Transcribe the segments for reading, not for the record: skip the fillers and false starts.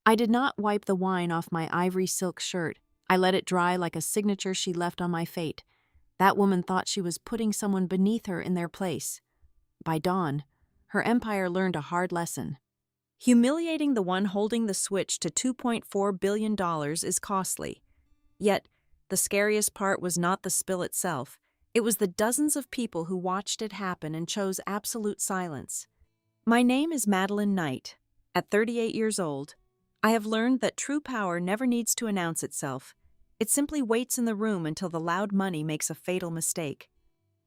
I did not wipe the wine off my ivory silk shirt. I let it dry like a signature she left on my fate. That woman thought she was putting someone beneath her in their place. By dawn, her empire learned a hard lesson. Humiliating the one holding the switch to $2.4 billion is costly. Yet, the scariest part was not the spill itself. It was the dozens of people who watched it happen and chose absolute silence. My name is Madeline Knight. At 38 years old, I have learned that true power never needs to announce itself. It simply waits in the room until the loud money makes a fatal mistake.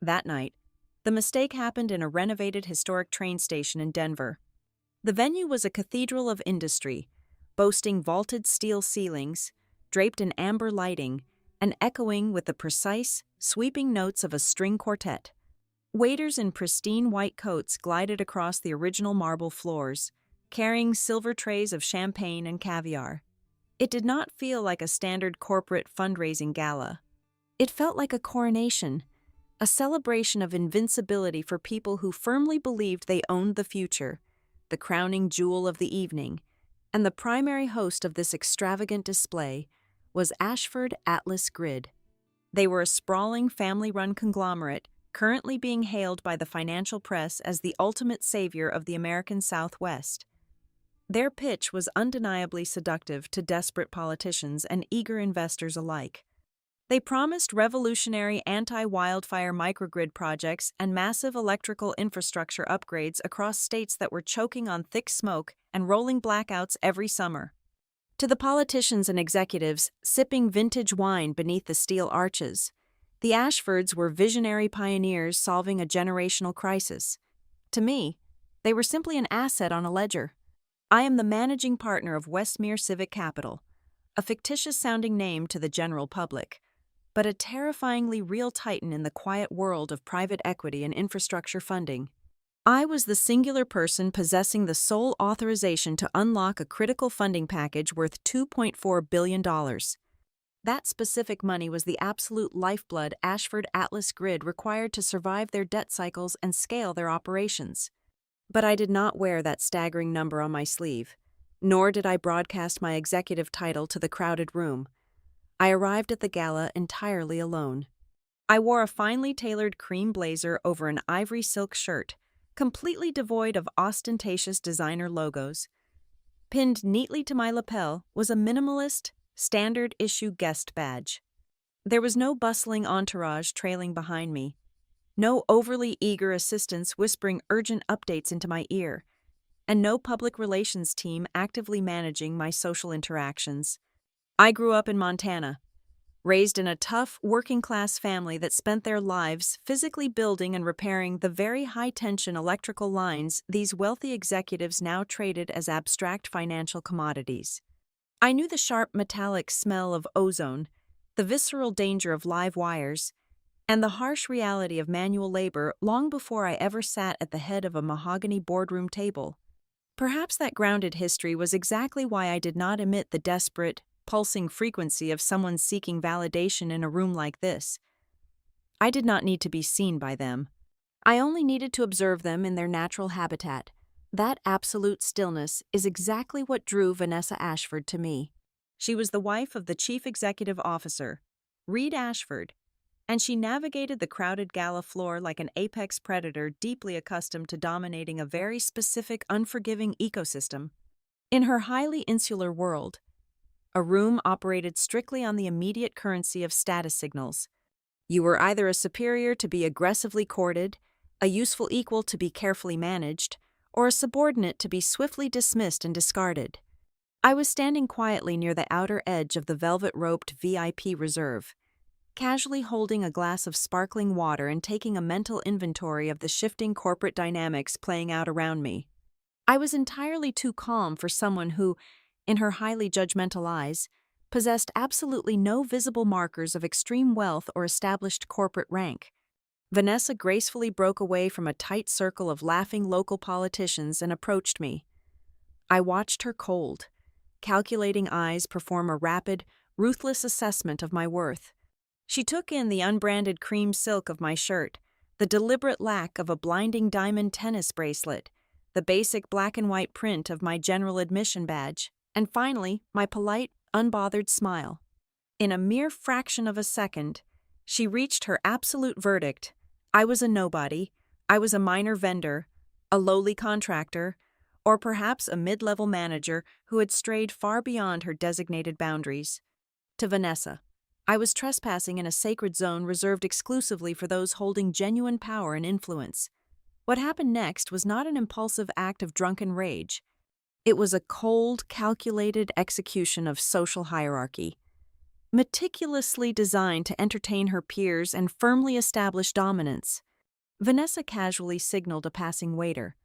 That night, the mistake happened in a renovated historic train station in Denver. The venue was a cathedral of industry, boasting vaulted steel ceilings, draped in amber lighting, and echoing with the precise, sweeping notes of a string quartet. Waiters in pristine white coats glided across the original marble floors, carrying silver trays of champagne and caviar. It did not feel like a standard corporate fundraising gala. It felt like a coronation, a celebration of invincibility for people who firmly believed they owned the future, the crowning jewel of the evening, and the primary host of this extravagant display was Ashford Atlas Grid. They were a sprawling family-run conglomerate currently being hailed by the financial press as the ultimate savior of the American Southwest. Their pitch was undeniably seductive to desperate politicians and eager investors alike. They promised revolutionary anti-wildfire microgrid projects and massive electrical infrastructure upgrades across states that were choking on thick smoke and rolling blackouts every summer. To the politicians and executives sipping vintage wine beneath the steel arches, the Ashfords were visionary pioneers solving a generational crisis. To me, they were simply an asset on a ledger. I am the managing partner of Westmere Civic Capital, a fictitious-sounding name to the general public, but a terrifyingly real titan in the quiet world of private equity and infrastructure funding. I was the singular person possessing the sole authorization to unlock a critical funding package worth $2.4 billion. That specific money was the absolute lifeblood Ashford Atlas Grid required to survive their debt cycles and scale their operations. But I did not wear that staggering number on my sleeve, nor did I broadcast my executive title to the crowded room. I arrived at the gala entirely alone. I wore a finely tailored cream blazer over an ivory silk shirt, completely devoid of ostentatious designer logos. Pinned neatly to my lapel was a minimalist, standard-issue guest badge. There was no bustling entourage trailing behind me, no overly eager assistants whispering urgent updates into my ear, and no public relations team actively managing my social interactions. I grew up in Montana, raised in a tough, working-class family that spent their lives physically building and repairing the very high-tension electrical lines these wealthy executives now traded as abstract financial commodities. I knew the sharp metallic smell of ozone, the visceral danger of live wires, and the harsh reality of manual labor long before I ever sat at the head of a mahogany boardroom table. Perhaps that grounded history was exactly why I did not emit the desperate, pulsing frequency of someone seeking validation in a room like this. I did not need to be seen by them. I only needed to observe them in their natural habitat. That absolute stillness is exactly what drew Vanessa Ashford to me. She was the wife of the chief executive officer, Reed Ashford, and she navigated the crowded gala floor like an apex predator deeply accustomed to dominating a very specific, unforgiving ecosystem. In her highly insular world, a room operated strictly on the immediate currency of status signals. You were either a superior to be aggressively courted, a useful equal to be carefully managed, or a subordinate to be swiftly dismissed and discarded. I was standing quietly near the outer edge of the velvet-roped VIP reserve, casually holding a glass of sparkling water and taking a mental inventory of the shifting corporate dynamics playing out around me. I was entirely too calm for someone who, in her highly judgmental eyes, possessed absolutely no visible markers of extreme wealth or established corporate rank. Vanessa gracefully broke away from a tight circle of laughing local politicians and approached me. I watched her cold, calculating eyes perform a rapid, ruthless assessment of my worth. She took in the unbranded cream silk of my shirt, the deliberate lack of a blinding diamond tennis bracelet, the basic black and white print of my general admission badge, And finally, my polite, unbothered smile. In a mere fraction of a second, she reached her absolute verdict. I was a nobody, I was a minor vendor, a lowly contractor, or perhaps a mid-level manager who had strayed far beyond her designated boundaries. To Vanessa, I was trespassing in a sacred zone reserved exclusively for those holding genuine power and influence. What happened next was not an impulsive act of drunken rage. It was a cold, calculated execution of social hierarchy, meticulously designed to entertain her peers and firmly establish dominance. Vanessa casually signaled a passing waiter,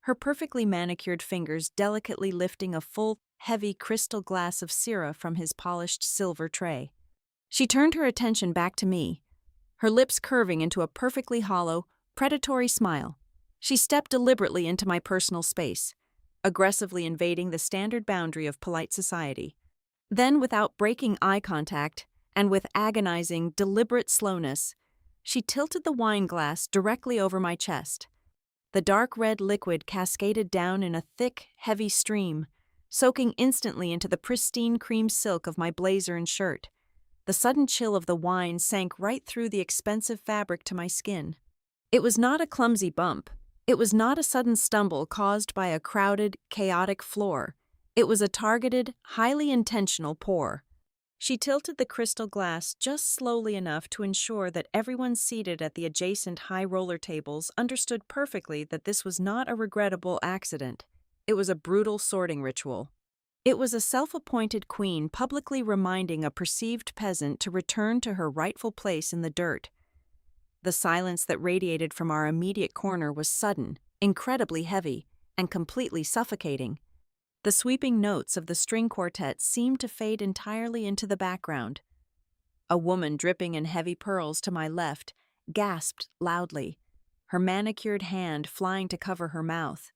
her perfectly manicured fingers delicately lifting a full, heavy crystal glass of syrah from his polished silver tray. She turned her attention back to me, her lips curving into a perfectly hollow, predatory smile. She stepped deliberately into my personal space, aggressively invading the standard boundary of polite society. Then, without breaking eye contact, and with agonizing, deliberate slowness, she tilted the wine glass directly over my chest. The dark red liquid cascaded down in a thick, heavy stream, soaking instantly into the pristine cream silk of my blazer and shirt. The sudden chill of the wine sank right through the expensive fabric to my skin. It was not a clumsy bump. It was not a sudden stumble caused by a crowded, chaotic floor. It was a targeted, highly intentional pour. She tilted the crystal glass just slowly enough to ensure that everyone seated at the adjacent high roller tables understood perfectly that this was not a regrettable accident. It was a brutal sorting ritual. It was a self-appointed queen publicly reminding a perceived peasant to return to her rightful place in the dirt. The silence that radiated from our immediate corner was sudden, incredibly heavy, and completely suffocating. The sweeping notes of the string quartet seemed to fade entirely into the background. A woman dripping in heavy pearls to my left gasped loudly, her manicured hand flying to cover her mouth.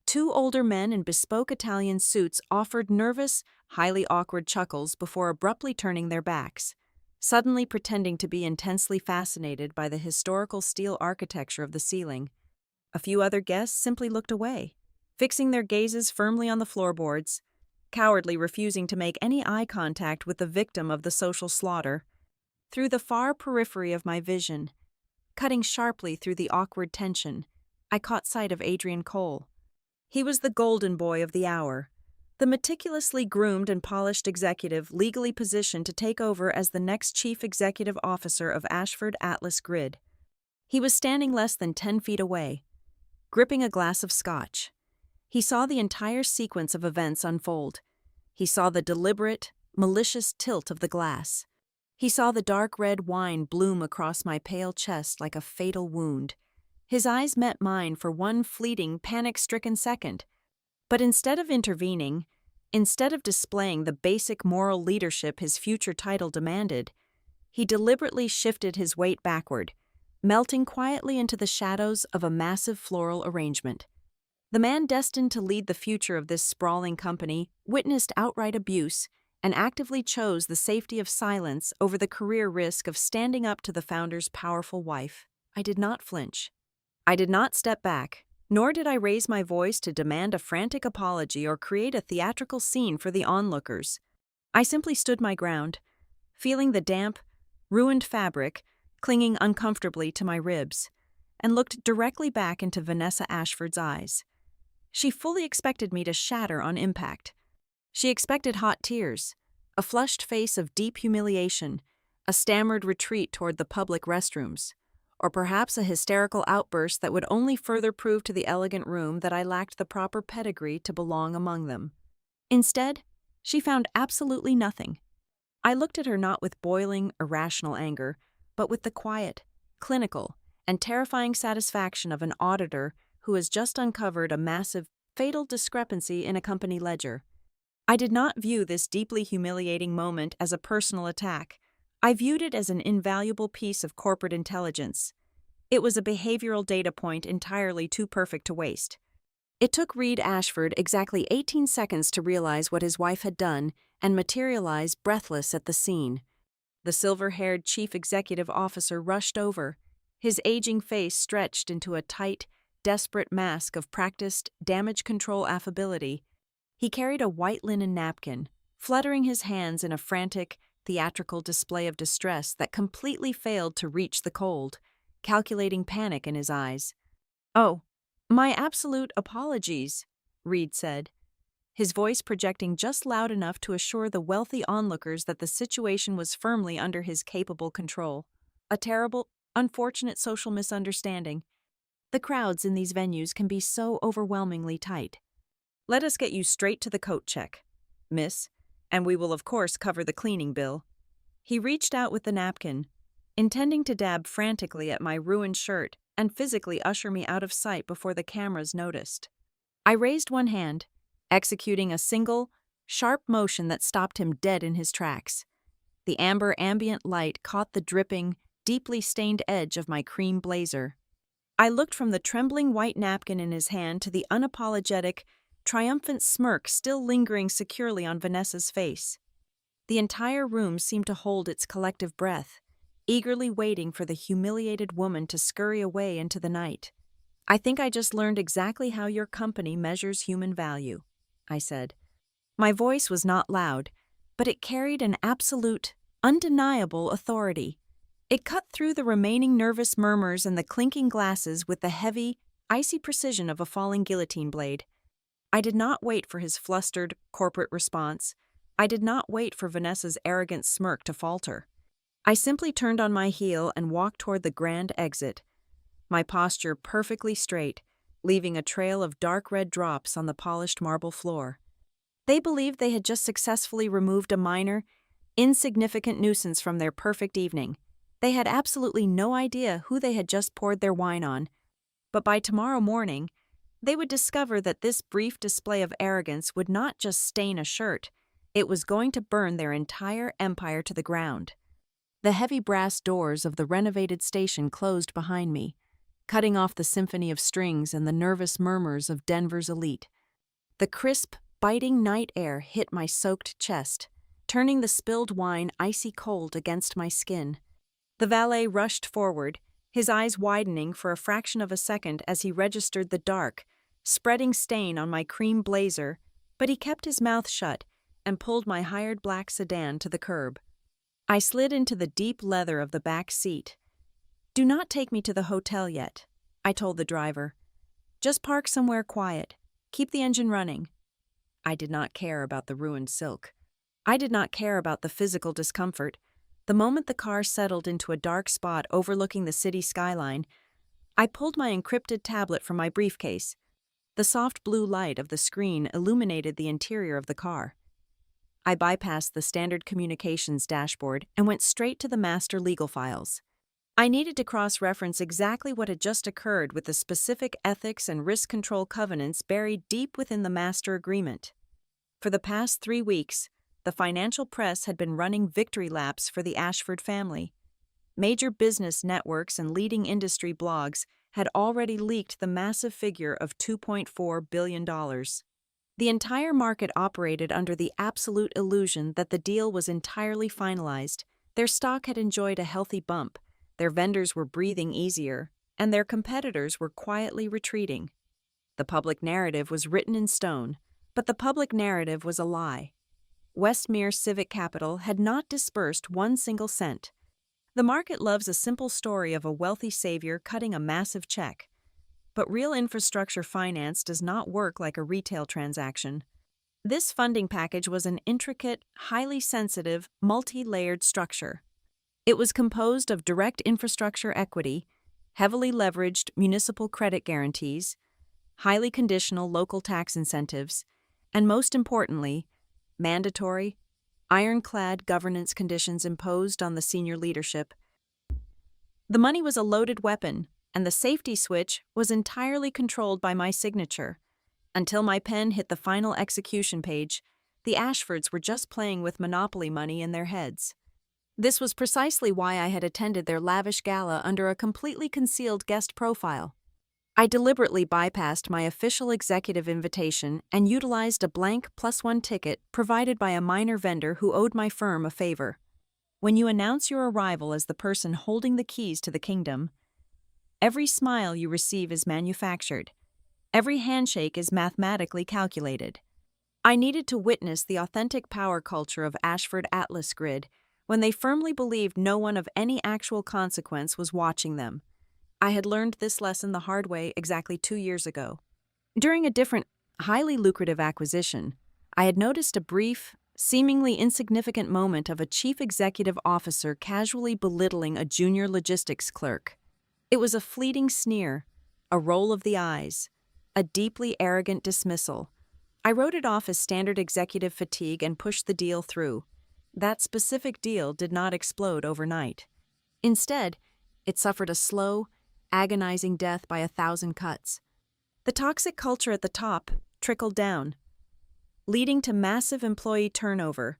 Two older men in bespoke Italian suits offered nervous, highly awkward chuckles before abruptly turning their backs, suddenly pretending to be intensely fascinated by the historical steel architecture of the ceiling. A few other guests simply looked away, fixing their gazes firmly on the floorboards, cowardly refusing to make any eye contact with the victim of the social slaughter. Through the far periphery of my vision, cutting sharply through the awkward tension, I caught sight of Adrian Cole. He was the golden boy of the hour, the meticulously groomed and polished executive legally positioned to take over as the next chief executive officer of Ashford Atlas Grid. He was standing less than 10 feet away, gripping a glass of scotch. He saw the entire sequence of events unfold. He saw the deliberate, malicious tilt of the glass. He saw the dark red wine bloom across my pale chest like a fatal wound. His eyes met mine for one fleeting, panic-stricken second. But instead of intervening, instead of displaying the basic moral leadership his future title demanded, he deliberately shifted his weight backward, melting quietly into the shadows of a massive floral arrangement. The man destined to lead the future of this sprawling company witnessed outright abuse and actively chose the safety of silence over the career risk of standing up to the founder's powerful wife. I did not flinch. I did not step back, nor did I raise my voice to demand a frantic apology or create a theatrical scene for the onlookers. I simply stood my ground, feeling the damp, ruined fabric clinging uncomfortably to my ribs, and looked directly back into Vanessa Ashford's eyes. She fully expected me to shatter on impact. She expected hot tears, a flushed face of deep humiliation, a stammered retreat toward the public restrooms, or perhaps a hysterical outburst that would only further prove to the elegant room that I lacked the proper pedigree to belong among them. Instead, she found absolutely nothing. I looked at her not with boiling, irrational anger, but with the quiet, clinical, and terrifying satisfaction of an auditor who has just uncovered a massive, fatal discrepancy in a company ledger. I did not view this deeply humiliating moment as a personal attack. I viewed it as an invaluable piece of corporate intelligence. It was a behavioral data point entirely too perfect to waste. It took Reed Ashford exactly 18 seconds to realize what his wife had done and materialize breathless at the scene. The silver-haired chief executive officer rushed over, his aging face stretched into a tight, desperate mask of practiced damage control affability. He carried a white linen napkin, fluttering his hands in a frantic, theatrical display of distress that completely failed to reach the cold, calculating panic in his eyes. "Oh, my absolute apologies," Reed said, his voice projecting just loud enough to assure the wealthy onlookers that the situation was firmly under his capable control. "A terrible, unfortunate social misunderstanding. The crowds in these venues can be so overwhelmingly tight. Let us get you straight to the coat check, miss, and we will of course cover the cleaning bill." He reached out with the napkin, intending to dab frantically at my ruined shirt and physically usher me out of sight before the cameras noticed. I raised one hand, executing a single, sharp motion that stopped him dead in his tracks. The amber ambient light caught the dripping, deeply stained edge of my cream blazer. I looked from the trembling white napkin in his hand to the unapologetic, triumphant smirk still lingering securely on Vanessa's face. The entire room seemed to hold its collective breath, eagerly waiting for the humiliated woman to scurry away into the night. "I think I just learned exactly how your company measures human value," I said. My voice was not loud, but it carried an absolute, undeniable authority. It cut through the remaining nervous murmurs and the clinking glasses with the heavy, icy precision of a falling guillotine blade. I did not wait for his flustered, corporate response. I did not wait for Vanessa's arrogant smirk to falter. I simply turned on my heel and walked toward the grand exit, my posture perfectly straight, leaving a trail of dark red drops on the polished marble floor. They believed they had just successfully removed a minor, insignificant nuisance from their perfect evening. They had absolutely no idea who they had just poured their wine on, but by tomorrow morning, they would discover that this brief display of arrogance would not just stain a shirt, it was going to burn their entire empire to the ground. The heavy brass doors of the renovated station closed behind me, cutting off the symphony of strings and the nervous murmurs of Denver's elite. The crisp, biting night air hit my soaked chest, turning the spilled wine icy cold against my skin. The valet rushed forward, his eyes widening for a fraction of a second as he registered the dark, spreading stain on my cream blazer, but he kept his mouth shut and pulled my hired black sedan to the curb. I slid into the deep leather of the back seat. "Do not take me to the hotel yet," I told the driver. "Just park somewhere quiet. Keep the engine running." I did not care about the ruined silk. I did not care about the physical discomfort. The moment the car settled into a dark spot overlooking the city skyline, I pulled my encrypted tablet from my briefcase. The soft blue light of the screen illuminated the interior of the car. I bypassed the standard communications dashboard and went straight to the master legal files. I needed to cross-reference exactly what had just occurred with the specific ethics and risk control covenants buried deep within the master agreement. For the past 3 weeks, the financial press had been running victory laps for the Ashford family. Major business networks and leading industry blogs had already leaked the massive figure of $2.4 billion. The entire market operated under the absolute illusion that the deal was entirely finalized. Their stock had enjoyed a healthy bump, their vendors were breathing easier, and their competitors were quietly retreating. The public narrative was written in stone, but the public narrative was a lie. Westmere Civic Capital had not disbursed 1 single cent. The market loves a simple story of a wealthy savior cutting a massive check. But real infrastructure finance does not work like a retail transaction. This funding package was an intricate, highly sensitive, multi-layered structure. It was composed of direct infrastructure equity, heavily leveraged municipal credit guarantees, highly conditional local tax incentives, and most importantly, mandatory, ironclad governance conditions imposed on the senior leadership. The money was a loaded weapon, and the safety switch was entirely controlled by my signature. Until my pen hit the final execution page, the Ashfords were just playing with monopoly money in their heads. This was precisely why I had attended their lavish gala under a completely concealed guest profile. I deliberately bypassed my official executive invitation and utilized a blank +1 ticket provided by a minor vendor who owed my firm a favor. When you announce your arrival as the person holding the keys to the kingdom, every smile you receive is manufactured. Every handshake is mathematically calculated. I needed to witness the authentic power culture of Ashford Atlas Grid when they firmly believed no one of any actual consequence was watching them. I had learned this lesson the hard way exactly 2 years ago. During a different, highly lucrative acquisition, I had noticed a brief, seemingly insignificant moment of a chief executive officer casually belittling a junior logistics clerk. It was a fleeting sneer, a roll of the eyes, a deeply arrogant dismissal. I wrote it off as standard executive fatigue and pushed the deal through. That specific deal did not explode overnight. Instead, it suffered a slow, agonizing death by 1,000 cuts. The toxic culture at the top trickled down, leading to massive employee turnover,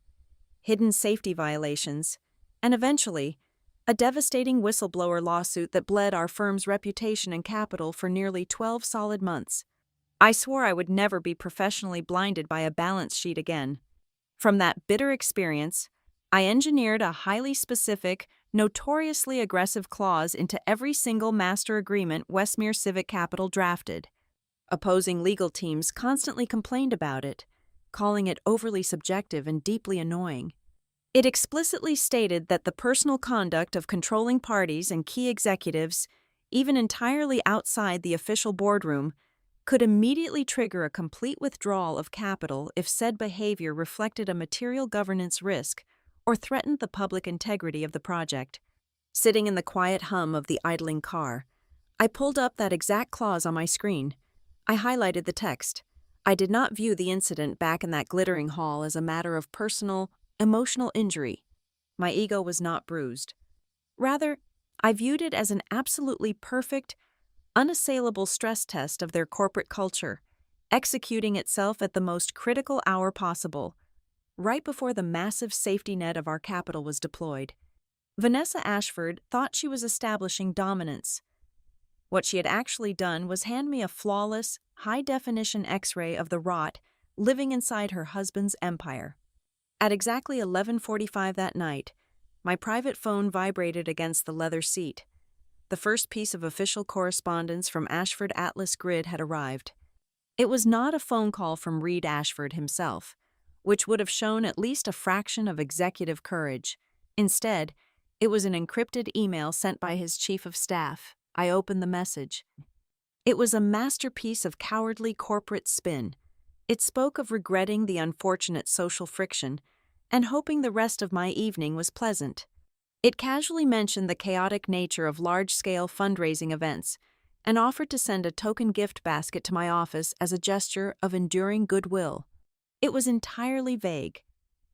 hidden safety violations, and eventually, a devastating whistleblower lawsuit that bled our firm's reputation and capital for nearly 12 solid months. I swore I would never be professionally blinded by a balance sheet again. From that bitter experience, I engineered a highly specific, notoriously aggressive clause into every single master agreement Westmere Civic Capital drafted. Opposing legal teams constantly complained about it, calling it overly subjective and deeply annoying. It explicitly stated that the personal conduct of controlling parties and key executives, even entirely outside the official boardroom, could immediately trigger a complete withdrawal of capital if said behavior reflected a material governance risk or threatened the public integrity of the project. Sitting in the quiet hum of the idling car, I pulled up that exact clause on my screen. I highlighted the text. I did not view the incident back in that glittering hall as a matter of personal, emotional injury. My ego was not bruised. Rather, I viewed it as an absolutely perfect, unassailable stress test of their corporate culture, executing itself at the most critical hour possible, right before the massive safety net of our capital was deployed. Vanessa Ashford thought she was establishing dominance. What she had actually done was hand me a flawless, high-definition X-ray of the rot living inside her husband's empire. At exactly 11:45 that night, my private phone vibrated against the leather seat. The first piece of official correspondence from Ashford Atlas Grid had arrived. It was not a phone call from Reed Ashford himself, which would have shown at least a fraction of executive courage. Instead, it was an encrypted email sent by his chief of staff. I opened the message. It was a masterpiece of cowardly corporate spin. It spoke of regretting the unfortunate social friction and hoping the rest of my evening was pleasant. It casually mentioned the chaotic nature of large-scale fundraising events and offered to send a token gift basket to my office as a gesture of enduring goodwill. It was entirely vague,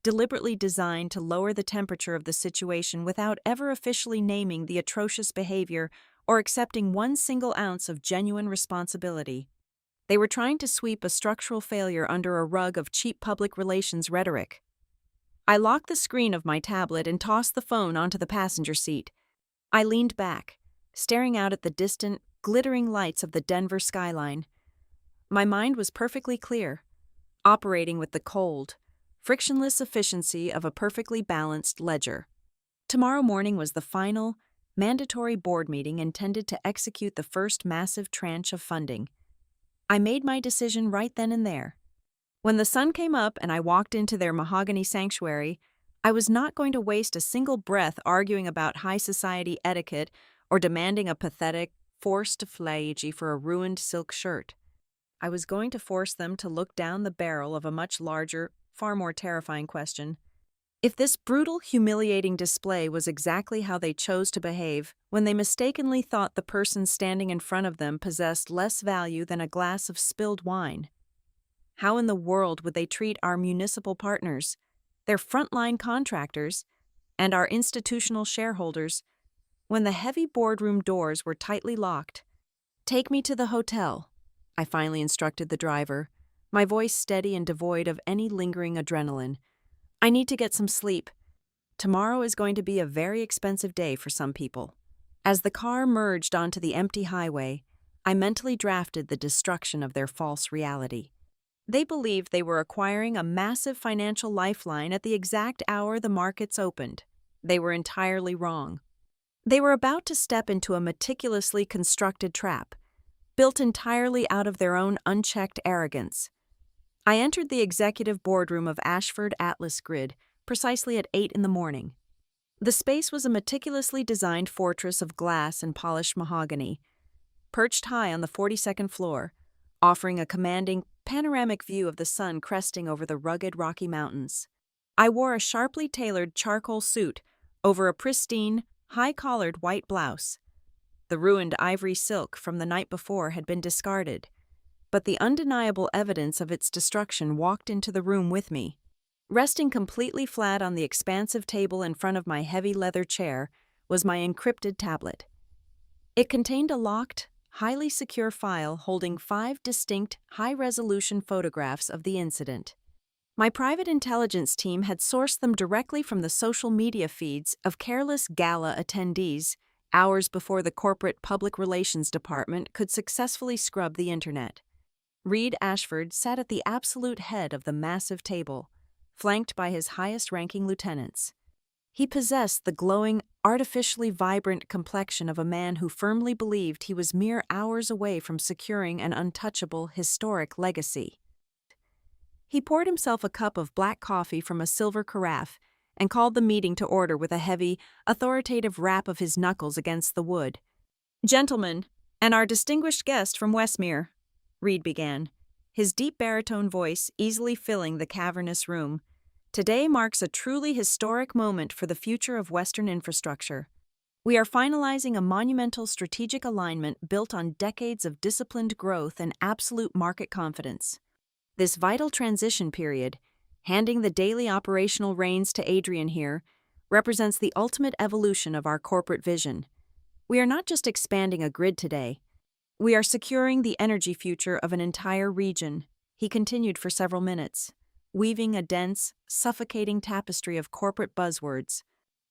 deliberately designed to lower the temperature of the situation without ever officially naming the atrocious behavior or accepting one single ounce of genuine responsibility. They were trying to sweep a structural failure under a rug of cheap public relations rhetoric. I locked the screen of my tablet and tossed the phone onto the passenger seat. I leaned back, staring out at the distant, glittering lights of the Denver skyline. My mind was perfectly clear, operating with the cold, frictionless efficiency of a perfectly balanced ledger. Tomorrow morning was the final, mandatory board meeting intended to execute the first massive tranche of funding. I made my decision right then and there. When the sun came up and I walked into their mahogany sanctuary, I was not going to waste a single breath arguing about high society etiquette or demanding a pathetic, forced flagy for a ruined silk shirt. I was going to force them to look down the barrel of a much larger, far more terrifying question. If this brutal, humiliating display was exactly how they chose to behave when they mistakenly thought the person standing in front of them possessed less value than a glass of spilled wine, how in the world would they treat our municipal partners, their frontline contractors, and our institutional shareholders when the heavy boardroom doors were tightly locked? "Take me to the hotel," I finally instructed the driver, my voice steady and devoid of any lingering adrenaline. "I need to get some sleep. Tomorrow is going to be a very expensive day for some people." As the car merged onto the empty highway, I mentally drafted the destruction of their false reality. They believed they were acquiring a massive financial lifeline at the exact hour the markets opened. They were entirely wrong. They were about to step into a meticulously constructed trap, built entirely out of their own unchecked arrogance. I entered the executive boardroom of Ashford Atlas Grid precisely at 8 in the morning. The space was a meticulously designed fortress of glass and polished mahogany, perched high on the 42nd floor, offering a commanding, panoramic view of the sun cresting over the rugged Rocky Mountains. I wore a sharply tailored charcoal suit over a pristine, high-collared white blouse. The ruined ivory silk from the night before had been discarded, but the undeniable evidence of its destruction walked into the room with me. Resting completely flat on the expansive table in front of my heavy leather chair was my encrypted tablet. It contained a locked, highly secure file holding 5 distinct, high-resolution photographs of the incident. My private intelligence team had sourced them directly from the social media feeds of careless gala attendees hours before the corporate public relations department could successfully scrub the internet. Reed Ashford sat at the absolute head of the massive table, flanked by his highest-ranking lieutenants. He possessed the glowing, artificially vibrant complexion of a man who firmly believed he was mere hours away from securing an untouchable, historic legacy. He poured himself a cup of black coffee from a silver carafe and called the meeting to order with a heavy, authoritative rap of his knuckles against the wood. "Gentlemen, and our distinguished guest from Westmere," Reed began, his deep baritone voice easily filling the cavernous room. "Today marks a truly historic moment for the future of Western infrastructure. We are finalizing a monumental strategic alignment built on decades of disciplined growth and absolute market confidence. This vital transition period, handing the daily operational reins to Adrian here, represents the ultimate evolution of our corporate vision. We are not just expanding a grid today. We are securing the energy future of an entire region," he continued for several minutes, weaving a dense, suffocating tapestry of corporate buzzwords.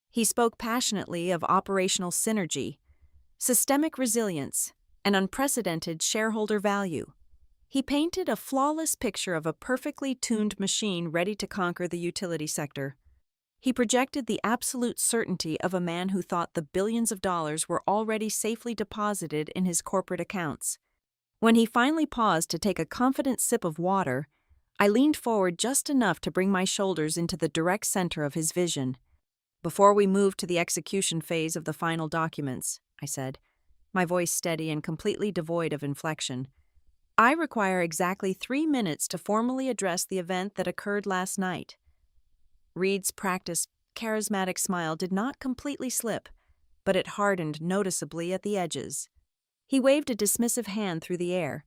He spoke passionately of operational synergy, systemic resilience, and unprecedented shareholder value. He painted a flawless picture of a perfectly tuned machine ready to conquer the utility sector. He projected the absolute certainty of a man who thought the billions of dollars were already safely deposited in his corporate accounts. When he finally paused to take a confident sip of water, I leaned forward just enough to bring my shoulders into the direct center of his vision. "Before we move to the execution phase of the final documents," I said, my voice steady and completely devoid of inflection, "I require exactly 3 minutes to formally address the event that occurred last night." Reed's practiced, charismatic smile did not completely slip, but it hardened noticeably at the edges. He waved a dismissive hand through the air,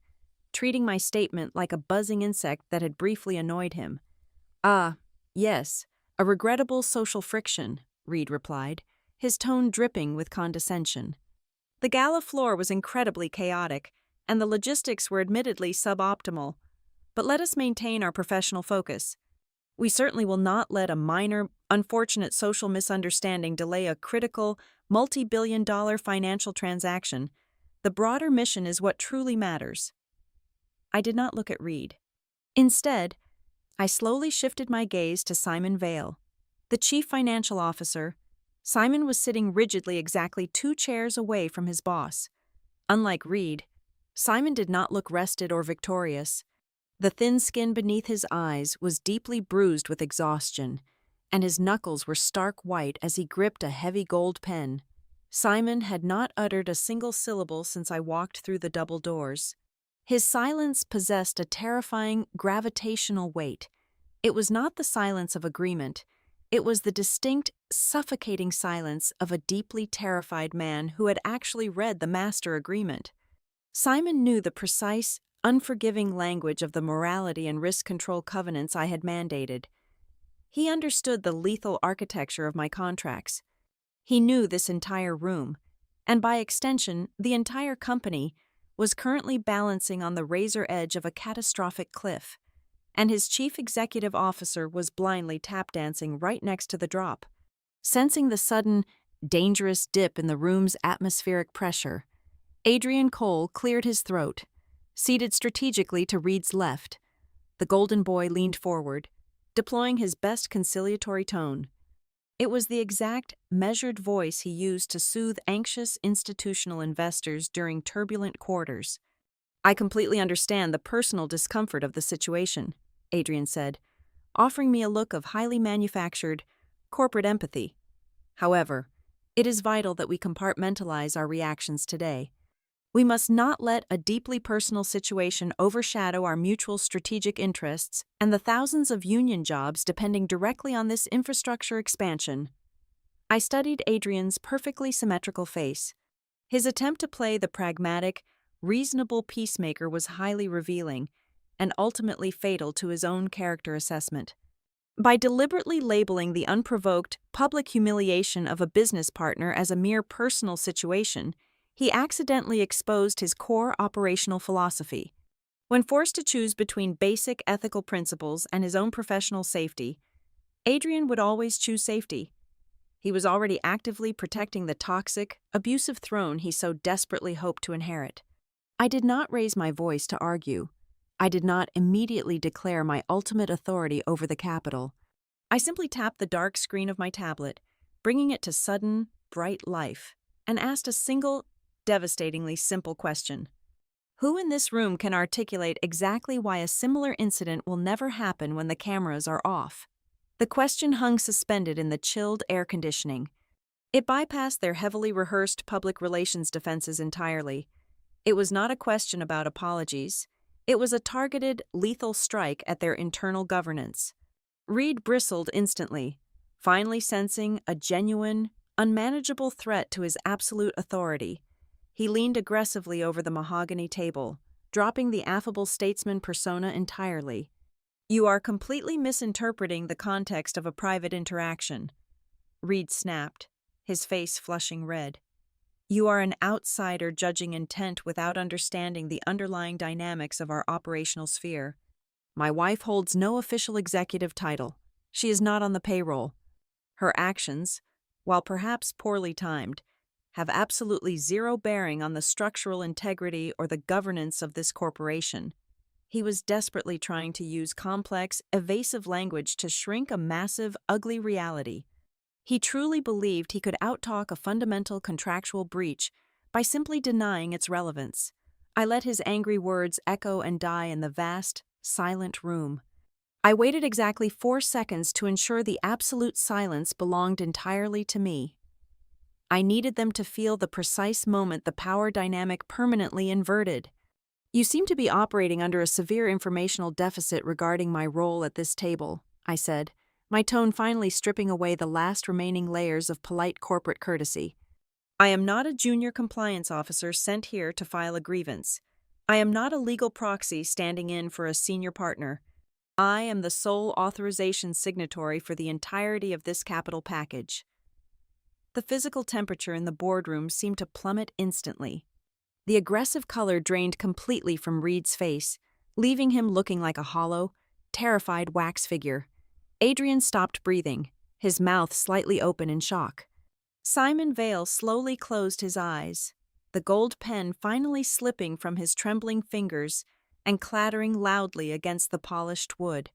treating my statement like a buzzing insect that had briefly annoyed him. "Ah, yes, a regrettable social friction," Reed replied, his tone dripping with condescension. "The gala floor was incredibly chaotic, and the logistics were admittedly suboptimal. But let us maintain our professional focus. We certainly will not let a minor, unfortunate social misunderstanding delay a critical, multi-billion-dollar financial transaction. The broader mission is what truly matters." I did not look at Reed. Instead, I slowly shifted my gaze to Simon Vale, the chief financial officer. Simon was sitting rigidly exactly 2 chairs away from his boss. Unlike Reed, Simon did not look rested or victorious. The thin skin beneath his eyes was deeply bruised with exhaustion, and his knuckles were stark white as he gripped a heavy gold pen. Simon had not uttered a single syllable since I walked through the double doors. His silence possessed a terrifying gravitational weight. It was not the silence of agreement. It was the distinct, suffocating silence of a deeply terrified man who had actually read the master agreement. Simon knew the precise, unforgiving language of the morality and risk control covenants I had mandated. He understood the lethal architecture of my contracts. He knew this entire room, and by extension, the entire company, was currently balancing on the razor edge of a catastrophic cliff, and his chief executive officer was blindly tap-dancing right next to the drop. Sensing the sudden, dangerous dip in the room's atmospheric pressure, Adrian Cole cleared his throat, seated strategically to Reed's left. The golden boy leaned forward, deploying his best conciliatory tone. It was the exact, measured voice he used to soothe anxious institutional investors during turbulent quarters. "I completely understand the personal discomfort of the situation," Adrian said, offering me a look of highly manufactured, corporate empathy. However, it is vital that we compartmentalize our reactions today. We must not let a deeply personal situation overshadow our mutual strategic interests and the thousands of union jobs depending directly on this infrastructure expansion. I studied Adrian's perfectly symmetrical face. His attempt to play the pragmatic, reasonable peacemaker was highly revealing and ultimately fatal to his own character assessment. By deliberately labeling the unprovoked public humiliation of a business partner as a mere personal situation, he accidentally exposed his core operational philosophy. When forced to choose between basic ethical principles and his own professional safety, Adrian would always choose safety. He was already actively protecting the toxic, abusive throne he so desperately hoped to inherit. I did not raise my voice to argue. I did not immediately declare my ultimate authority over the Capitol. I simply tapped the dark screen of my tablet, bringing it to sudden, bright life, and asked a single, devastatingly simple question. Who in this room can articulate exactly why a similar incident will never happen when the cameras are off? The question hung suspended in the chilled air conditioning. It bypassed their heavily rehearsed public relations defenses entirely. It was not a question about apologies. It was a targeted, lethal strike at their internal governance. Reed bristled instantly, finally sensing a genuine, unmanageable threat to his absolute authority. He leaned aggressively over the mahogany table, dropping the affable statesman persona entirely. "You are completely misinterpreting the context of a private interaction," Reed snapped, his face flushing red. "You are an outsider judging intent without understanding the underlying dynamics of our operational sphere. My wife holds no official executive title. She is not on the payroll. Her actions, while perhaps poorly timed, have absolutely zero bearing on the structural integrity or the governance of this corporation." He was desperately trying to use complex, evasive language to shrink a massive, ugly reality. He truly believed he could outtalk a fundamental contractual breach by simply denying its relevance. I let his angry words echo and die in the vast, silent room. I waited exactly 4 seconds to ensure the absolute silence belonged entirely to me. I needed them to feel the precise moment the power dynamic permanently inverted. "You seem to be operating under a severe informational deficit regarding my role at this table," I said, my tone finally stripping away the last remaining layers of polite corporate courtesy. "I am not a junior compliance officer sent here to file a grievance. I am not a legal proxy standing in for a senior partner. I am the sole authorization signatory for the entirety of this capital package." The physical temperature in the boardroom seemed to plummet instantly. The aggressive color drained completely from Reed's face, leaving him looking like a hollow, terrified wax figure. Adrian stopped breathing, his mouth slightly open in shock. Simon Vale slowly closed his eyes, the gold pen finally slipping from his trembling fingers and clattering loudly against the polished wood.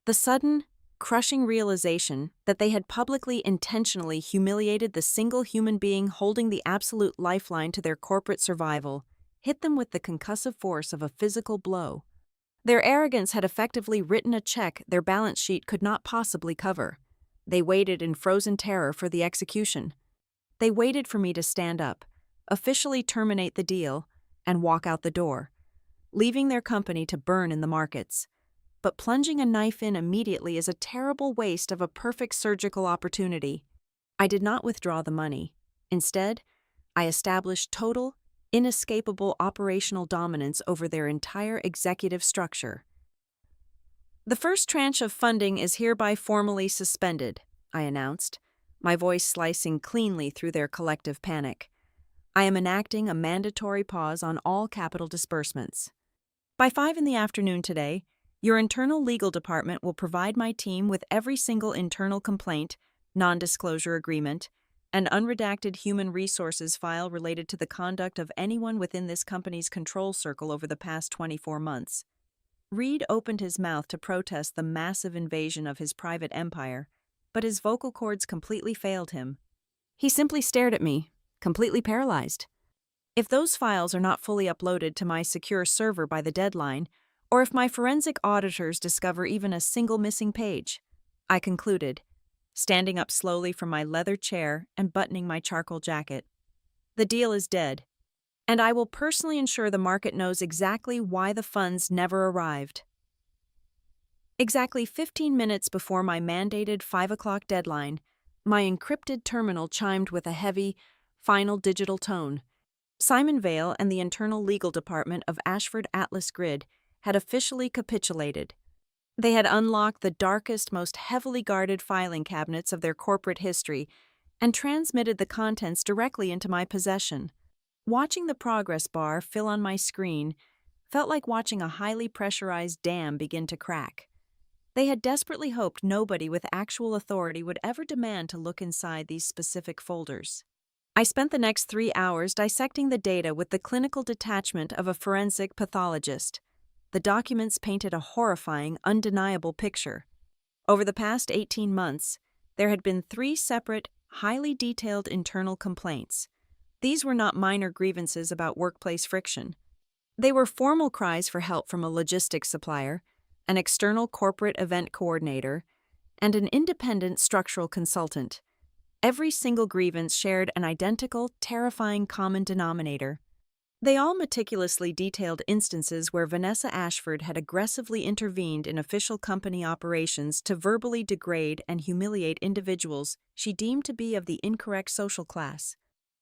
The sudden, crushing realization that they had publicly intentionally humiliated the single human being holding the absolute lifeline to their corporate survival hit them with the concussive force of a physical blow. Their arrogance had effectively written a check their balance sheet could not possibly cover. They waited in frozen terror for the execution. They waited for me to stand up, officially terminate the deal, and walk out the door, leaving their company to burn in the markets. But plunging a knife in immediately is a terrible waste of a perfect surgical opportunity. I did not withdraw the money. Instead, I established total, inescapable operational dominance over their entire executive structure. "The first tranche of funding is hereby formally suspended," I announced, my voice slicing cleanly through their collective panic. "I am enacting a mandatory pause on all capital disbursements. By 5 in the afternoon today, your internal legal department will provide my team with every single internal complaint, non-disclosure agreement, and unredacted human resources file related to the conduct of anyone within this company's control circle over the past 24 months. Reed opened his mouth to protest the massive invasion of his private empire, but his vocal cords completely failed him. He simply stared at me, completely paralyzed. If those files are not fully uploaded to my secure server by the deadline, or if my forensic auditors discover even a single missing page," I concluded, standing up slowly from my leather chair and buttoning my charcoal jacket. "The deal is dead, and I will personally ensure the market knows exactly why the funds never arrived." Exactly 15 minutes before my mandated 5 o'clock deadline, my encrypted terminal chimed with a heavy, final digital tone. Simon Vale and the internal legal department of Ashford Atlas Grid had officially capitulated. They had unlocked the darkest, most heavily guarded filing cabinets of their corporate history and transmitted the contents directly into my possession. Watching the progress bar fill on my screen felt like watching a highly pressurized dam begin to crack. They had desperately hoped nobody with actual authority would ever demand to look inside these specific folders. I spent the next 3 hours dissecting the data with the clinical detachment of a forensic pathologist. The documents painted a horrifying, undeniable picture. Over the past 18 months, there had been 3 separate, highly detailed internal complaints. These were not minor grievances about workplace friction. They were formal cries for help from a logistics supplier, an external corporate event coordinator, and an independent structural consultant. Every single grievance shared an identical, terrifying common denominator. They all meticulously detailed instances where Vanessa Ashford had aggressively intervened in official company operations to verbally degrade and humiliate individuals she deemed to be of the incorrect social class.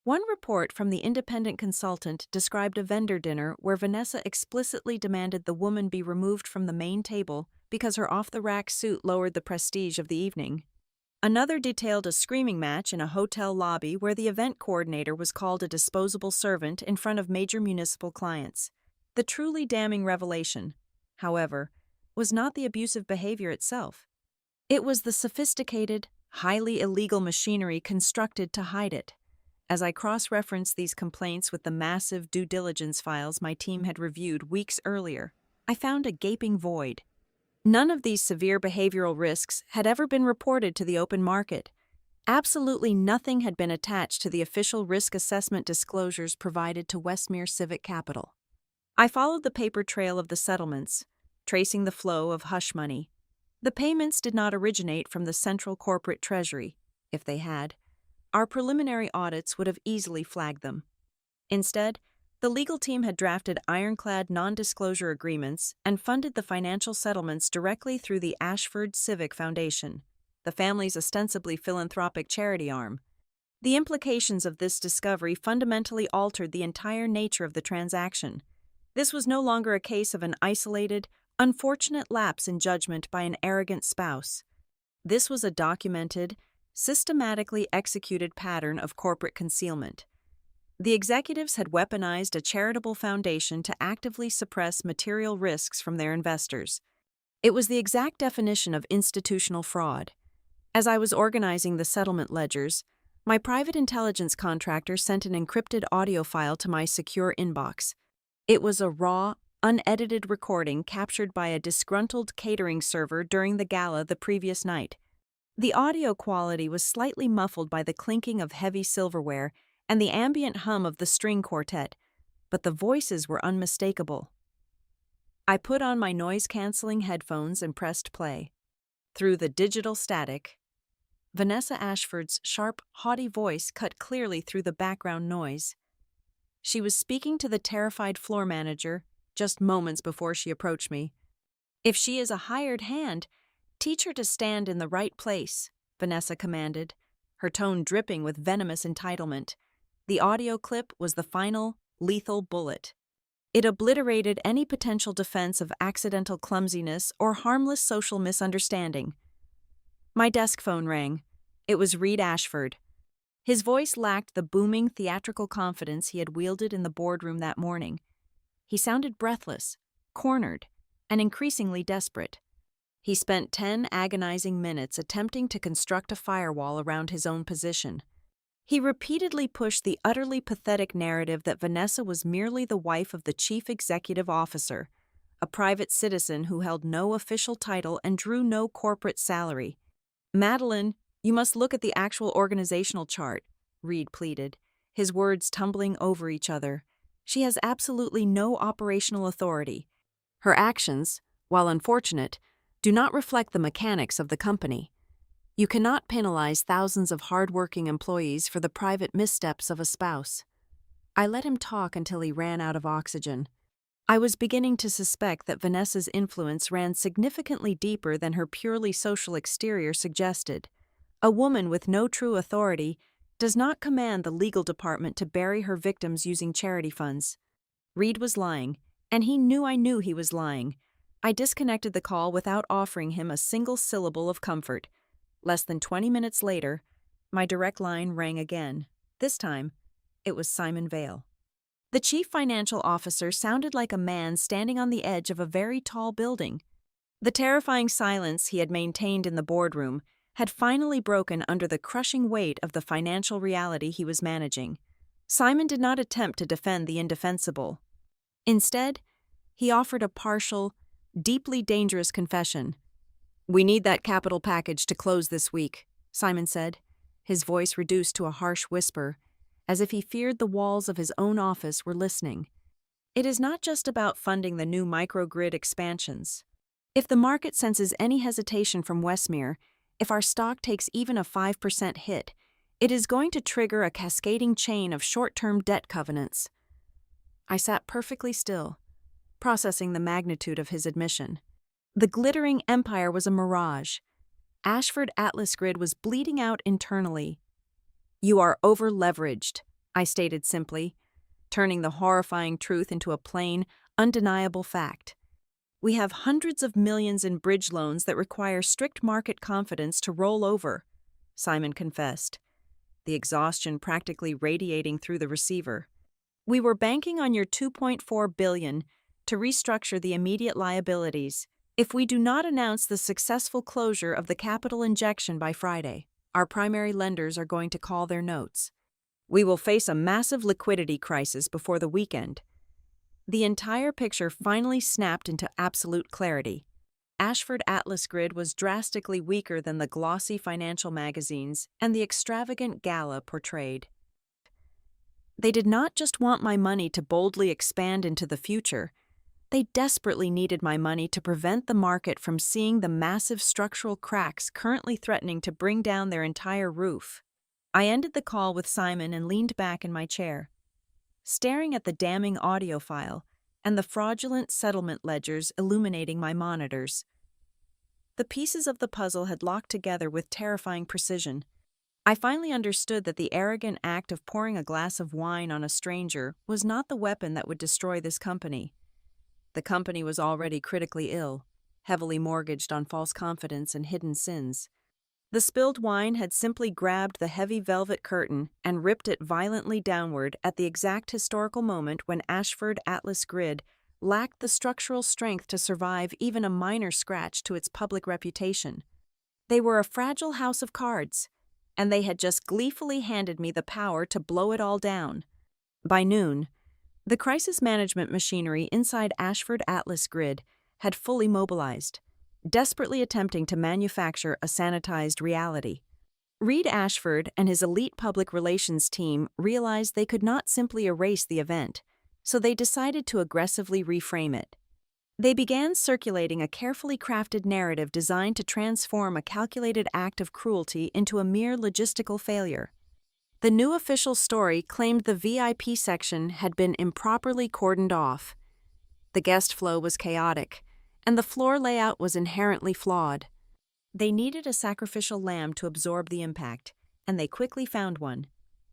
One report from the independent consultant described a vendor dinner where Vanessa explicitly demanded the woman be removed from the main table because her off-the-rack suit lowered the prestige of the evening. Another detailed a screaming match in a hotel lobby where the event coordinator was called a disposable servant in front of major municipal clients. The truly damning revelation, however, was not the abusive behavior itself. It was the sophisticated, highly illegal machinery constructed to hide it. As I cross-referenced these complaints with the massive due diligence files my team had reviewed weeks earlier, I found a gaping void. None of these severe behavioral risks had ever been reported to the open market. Absolutely nothing had been attached to the official risk assessment disclosures provided to Westmere Civic Capital. I followed the paper trail of the settlements, tracing the flow of hush money. The payments did not originate from the central corporate treasury. If they had, our preliminary audits would have easily flagged them. Instead, the legal team had drafted ironclad non-disclosure agreements and funded the financial settlements directly through the Ashford Civic Foundation, the family's ostensibly philanthropic charity arm. The implications of this discovery fundamentally altered the entire nature of the transaction. This was no longer a case of an isolated, unfortunate lapse in judgment by an arrogant spouse. This was a documented, systematically executed pattern of corporate concealment. The executives had weaponized a charitable foundation to actively suppress material risks from their investors. It was the exact definition of institutional fraud. As I was organizing the settlement ledgers, my private intelligence contractor sent an encrypted audio file to my secure inbox. It was a raw, unedited recording captured by a disgruntled catering server during the gala the previous night. The audio quality was slightly muffled by the clinking of heavy silverware and the ambient hum of the string quartet, but the voices were unmistakable. I put on my noise-canceling headphones and pressed play. Through the digital static, Vanessa Ashford's sharp, haughty voice cut clearly through the background noise. She was speaking to the terrified floor manager just moments before she approached me. "If she is a hired hand, teach her to stand in the right place," Vanessa commanded, her tone dripping with venomous entitlement. The audio clip was the final, lethal bullet. It obliterated any potential defense of accidental clumsiness or harmless social misunderstanding. My desk phone rang. It was Reed Ashford. His voice lacked the booming theatrical confidence he had wielded in the boardroom that morning. He sounded breathless, cornered, and increasingly desperate. He spent 10 agonizing minutes attempting to construct a firewall around his own position. He repeatedly pushed the utterly pathetic narrative that Vanessa was merely the wife of the chief executive officer, a private citizen who held no official title and drew no corporate salary. "Madeline, you must look at the actual organizational chart," Reed pleaded, his words tumbling over each other. "She has absolutely no operational authority. Her actions, while unfortunate, do not reflect the mechanics of the company. You cannot penalize thousands of hard-working employees for the private missteps of a spouse. I let him talk until he ran out of oxygen. I was beginning to suspect that Vanessa's influence ran significantly deeper than her purely social exterior suggested. A woman with no true authority does not command the legal department to bury her victims using charity funds. Reed was lying, and he knew I knew he was lying. I disconnected the call without offering him a single syllable of comfort. Less than 20 minutes later, my direct line rang again. This time, it was Simon Vale. The chief financial officer sounded like a man standing on the edge of a very tall building. The terrifying silence he had maintained in the boardroom had finally broken under the crushing weight of the financial reality he was managing. Simon did not attempt to defend the indefensible. Instead, he offered a partial, deeply dangerous confession. "We need that capital package to close this week," Simon said, his voice reduced to a harsh whisper, as if he feared the walls of his own office were listening. "It is not just about funding the new microgrid expansions. If the market senses any hesitation from Westmere, if our stock takes even a 5% hit, it is going to trigger a cascading chain of short-term debt covenants." I sat perfectly still, processing the magnitude of his admission. The glittering empire was a mirage. Ashford Atlas Grid was bleeding out internally. "You are over-leveraged," I stated simply, turning the horrifying truth into a plain, undeniable fact. "We have hundreds of millions in bridge loans that require strict market confidence to roll over," Simon confessed, the exhaustion practically radiating through the receiver. "We were banking on your $2.4 billion to restructure the immediate liabilities. If we do not announce the successful closure of the capital injection by Friday, our primary lenders are going to call their notes. We will face a massive liquidity crisis before the weekend." The entire picture finally snapped into absolute clarity. Ashford Atlas Grid was drastically weaker than the glossy financial magazines and the extravagant gala portrayed. They did not just want my money to boldly expand into the future. They desperately needed my money to prevent the market from seeing the massive structural cracks currently threatening to bring down their entire roof. I ended the call with Simon and leaned back in my chair, staring at the damning audio file and the fraudulent settlement ledgers illuminating my monitors. The pieces of the puzzle had locked together with terrifying precision. I finally understood that the arrogant act of pouring a glass of wine on a stranger was not the weapon that would destroy this company. The company was already critically ill, heavily mortgaged on false confidence and hidden sins. The spilled wine had simply grabbed the heavy velvet curtain and ripped it violently downward at the exact historical moment when Ashford Atlas Grid lacked the structural strength to survive even a minor scratch to its public reputation. They were a fragile house of cards, and they had just gleefully handed me the power to blow it all down. By noon, the crisis management machinery inside Ashford Atlas Grid had fully mobilized, desperately attempting to manufacture a sanitized reality. Reed Ashford and his elite public relations team realized they could not simply erase the event, so they decided to aggressively reframe it. They began circulating a carefully crafted narrative designed to transform a calculated act of cruelty into a mere logistical failure. The new official story claimed the VIP section had been improperly cordoned off. The guest flow was chaotic, and the floor layout was inherently flawed. They needed a sacrificial lamb to absorb the impact, and they quickly found one.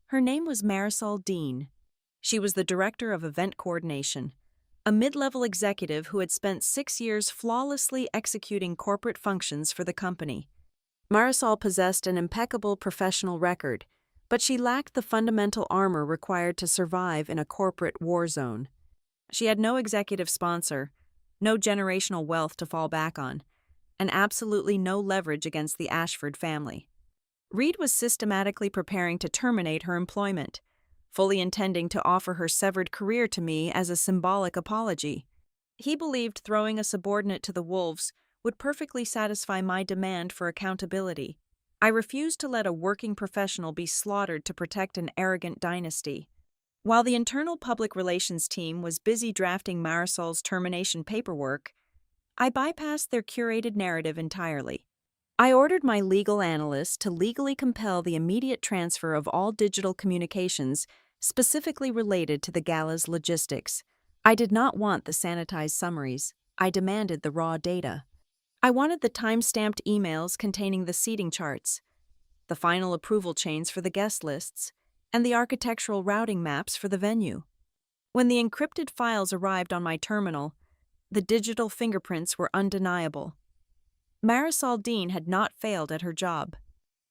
Her name was Marisol Dean. She was the director of event coordination, a mid-level executive who had spent 6 years flawlessly executing corporate functions for the company. Marisol possessed an impeccable professional record, but she lacked the fundamental armor required to survive in a corporate war zone. She had no executive sponsor, no generational wealth to fall back on, and absolutely no leverage against the Ashford family. Reed was systematically preparing to terminate her employment, fully intending to offer her severed career to me as a symbolic apology. He believed throwing a subordinate to the wolves would perfectly satisfy my demand for accountability. I refused to let a working professional be slaughtered to protect an arrogant dynasty. While the internal public relations team was busy drafting Marisol's termination paperwork, I bypassed their curated narrative entirely. I ordered my legal analyst to legally compel the immediate transfer of all digital communications specifically related to the gala's logistics. I did not want the sanitized summaries. I demanded the raw data. I wanted the time-stamped emails containing the seating charts, the final approval chains for the guest lists, and the architectural routing maps for the venue. When the encrypted files arrived on my terminal, the digital fingerprints were undeniable. Marisol Dean had not failed at her job.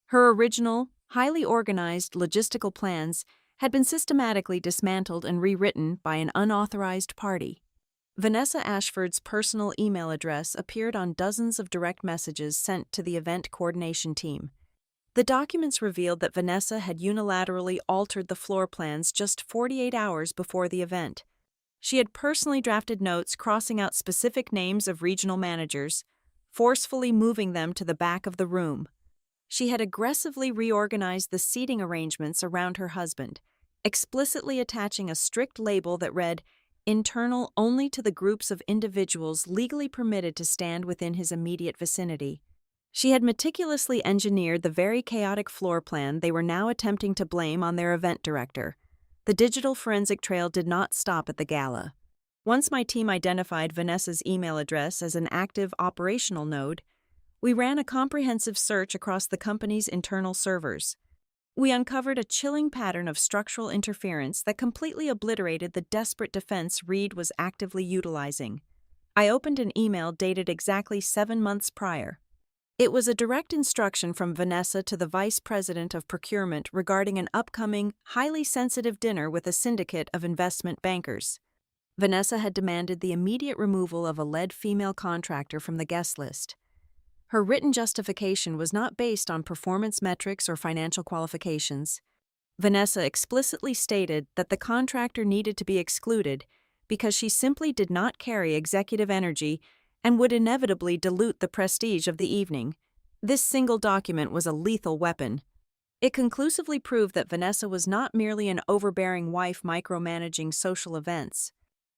Her original, highly organized logistical plans had been systematically dismantled and rewritten by an unauthorized party. Vanessa Ashford's personal email address appeared on dozens of direct messages sent to the event coordination team. The documents revealed that Vanessa had unilaterally altered the floor plans just 48 hours before the event. She had personally drafted notes crossing out specific names of regional managers, forcefully moving them to the back of the room. She had aggressively reorganized the seating arrangements around her husband, explicitly attaching a strict label that read, "Internal only to the groups of individuals legally permitted to stand within his immediate vicinity." She had meticulously engineered the very chaotic floor plan they were now attempting to blame on their event director. The digital forensic trail did not stop at the gala. Once my team identified Vanessa's email address as an active operational node, we ran a comprehensive search across the company's internal servers. We uncovered a chilling pattern of structural interference that completely obliterated the desperate defense Reed was actively utilizing. I opened an email dated exactly 7 months prior. It was a direct instruction from Vanessa to the Vice President of Procurement regarding an upcoming, highly sensitive dinner with a syndicate of investment bankers. Vanessa had demanded the immediate removal of a lead female contractor from the guest list. Her written justification was not based on performance metrics or financial qualifications. Vanessa explicitly stated that the contractor needed to be excluded because she simply did not carry executive energy and would inevitably dilute the prestige of the evening. This single document was a lethal weapon. It conclusively proved that Vanessa was not merely an overbearing wife micromanaging social events.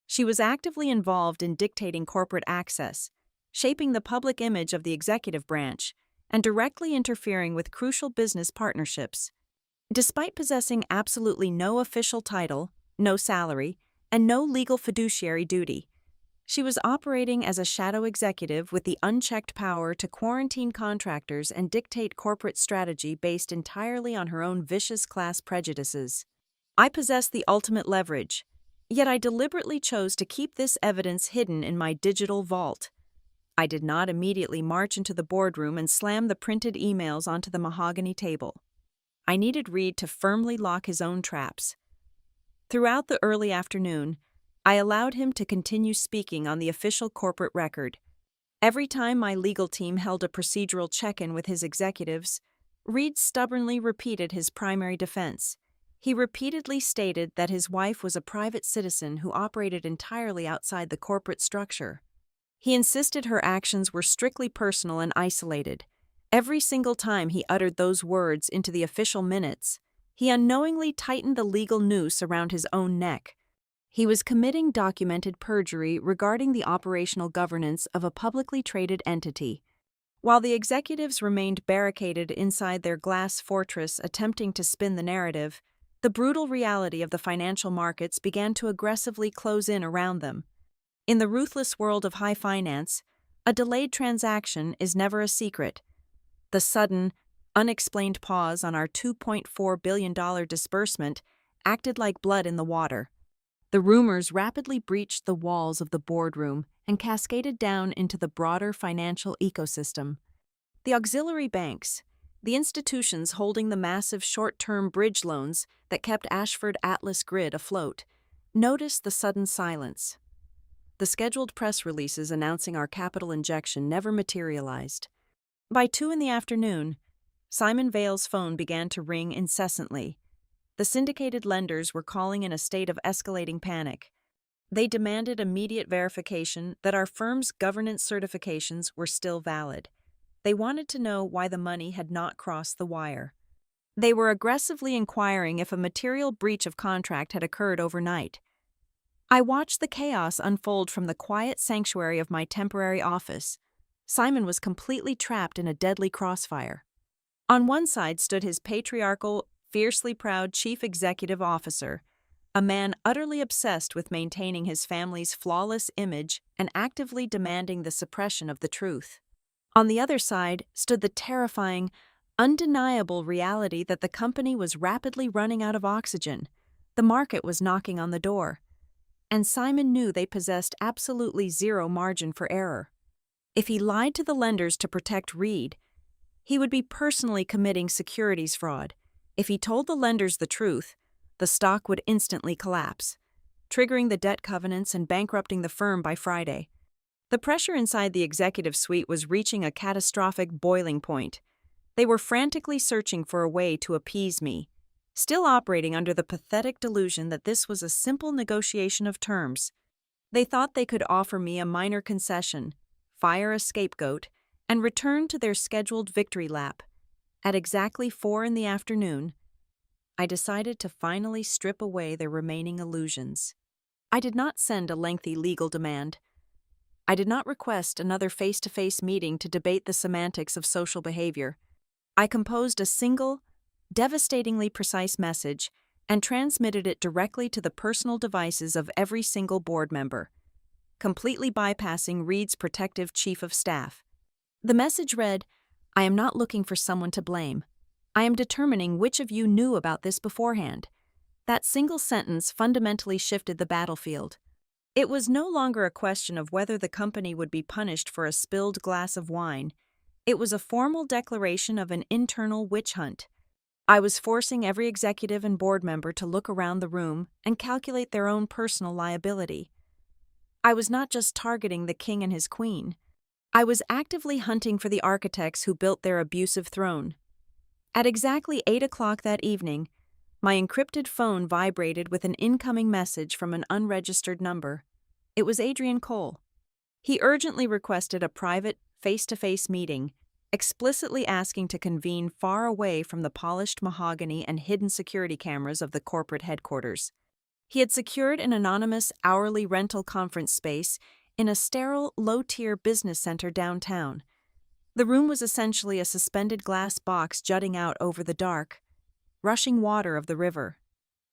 She was actively involved in dictating corporate access, shaping the public image of the executive branch, and directly interfering with crucial business partnerships. Despite possessing absolutely no official title, no salary, and no legal fiduciary duty, she was operating as a shadow executive with the unchecked power to quarantine contractors and dictate corporate strategy based entirely on her own vicious class prejudices. I possessed the ultimate leverage, yet I deliberately chose to keep this evidence hidden in my digital vault. I did not immediately march into the boardroom and slam the printed emails onto the mahogany table. I needed Reed to firmly lock his own traps. Throughout the early afternoon, I allowed him to continue speaking on the official corporate record. Every time my legal team held a procedural check-in with his executives, Reed stubbornly repeated his primary defense. He repeatedly stated that his wife was a private citizen who operated entirely outside the corporate structure. He insisted her actions were strictly personal and isolated. Every single time he uttered those words into the official minutes, he unknowingly tightened the legal noose around his own neck. He was committing documented perjury regarding the operational governance of a publicly traded entity. While the executives remained barricaded inside their glass fortress attempting to spin the narrative, the brutal reality of the financial markets began to aggressively close in around them. In the ruthless world of high finance, a delayed transaction is never a secret. The sudden, unexplained pause on our $2.4 billion disbursement acted like blood in the water. The rumors rapidly breached the walls of the boardroom and cascaded down into the broader financial ecosystem. The auxiliary banks, the institutions holding the massive short-term bridge loans that kept Ashford Atlas Grid afloat, noticed the sudden silence. The scheduled press releases announcing our capital injection never materialized. By 2 p.m, Simon Vale's phone began to ring incessantly. The syndicated lenders were calling in a state of escalating panic. They demanded immediate verification that our firm's governance certifications were still valid. They wanted to know why the money had not crossed the wire. They were aggressively inquiring if a material breach of contract had occurred overnight. I watched the chaos unfold from the quiet sanctuary of my temporary office. Simon was completely trapped in a deadly crossfire. On one side stood his patriarchal, fiercely proud chief executive officer, a man utterly obsessed with maintaining his family's flawless image and actively demanding the suppression of the truth. On the other side stood the terrifying, undeniable reality that the company was rapidly running out of oxygen. The market was knocking on the door, and Simon knew they possessed absolutely zero margin for error. If he lied to the lenders to protect Reed, he would be personally committing securities fraud. If he told the lenders the truth, the stock would instantly collapse, triggering the debt covenants and bankrupting the firm by Friday. The pressure inside the executive suite was reaching a catastrophic boiling point. They were frantically searching for a way to appease me, still operating under the pathetic delusion that this was a simple negotiation of terms. They thought they could offer me a minor concession, fire a scapegoat, and return to their scheduled victory lap. At exactly 4 p.m, I decided to finally strip away their remaining illusions. I did not send a lengthy legal demand. I did not request another face-to-face meeting to debate the semantics of social behavior. I composed a single, devastatingly precise message and transmitted it directly to the personal devices of every single board member, completely bypassing Reed's protective chief of staff. The message read, "I am not looking for someone to blame. I am determining which of you knew about this beforehand." That single sentence fundamentally shifted the battlefield. It was no longer a question of whether the company would be punished for a spilled glass of wine. It was a formal declaration of an internal witch hunt. I was forcing every executive and board member to look around the room and calculate their own personal liability. I was not just targeting the king and his queen. I was actively hunting for the architects who built their abusive throne. At exactly 8 o'clock that evening, my encrypted phone vibrated with an incoming message from an unregistered number. It was Adrian Cole. He urgently requested a private, face-to-face meeting, explicitly asking to convene far away from the polished mahogany and hidden security cameras of the corporate headquarters. He had secured an anonymous hourly rental conference space in a sterile, low-tier business center downtown. The room was essentially a suspended glass box jutting out over the dark, rushing water of the river.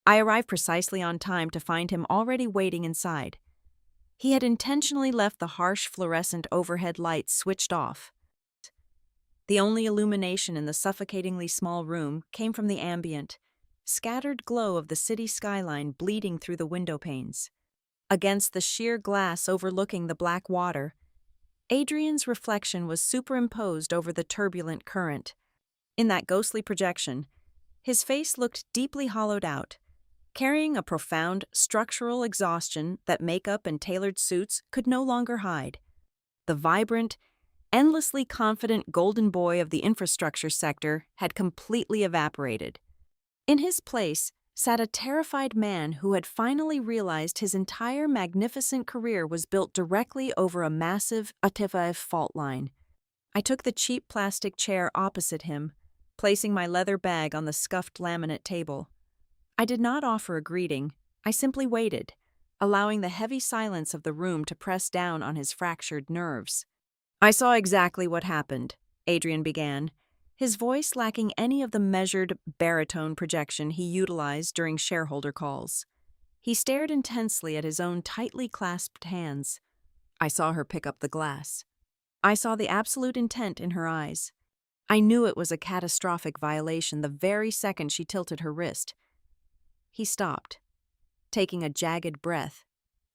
I arrived precisely on time to find him already waiting inside. He had intentionally left the harsh fluorescent overhead lights switched off. The only illumination in the suffocatingly small room came from the ambient, scattered glow of the city skyline bleeding through the window panes. Against the sheer glass overlooking the black water, Adrian's reflection was superimposed over the turbulent current. In that ghostly projection, his face looked deeply hollowed out, carrying a profound structural exhaustion that makeup and tailored suits could no longer hide. The vibrant, endlessly confident golden boy of the infrastructure sector had completely evaporated. In his place sat a terrified man who had finally realized his entire magnificent career was built directly over a massive Ativaev fault line. I took the cheap plastic chair opposite him, placing my leather bag on the scuffed laminate table. I did not offer a greeting. I simply waited, allowing the heavy silence of the room to press down on his fractured nerves. "I saw exactly what happened," Adrian began, his voice lacking any of the measured baritone projection he utilized during shareholder calls. He stared intensely at his own tightly clasped hands. I saw her pick up the glass. I saw the absolute intent in her eyes. I knew it was a catastrophic violation the very second she tilted her wrist. He stopped, taking a jagged breath,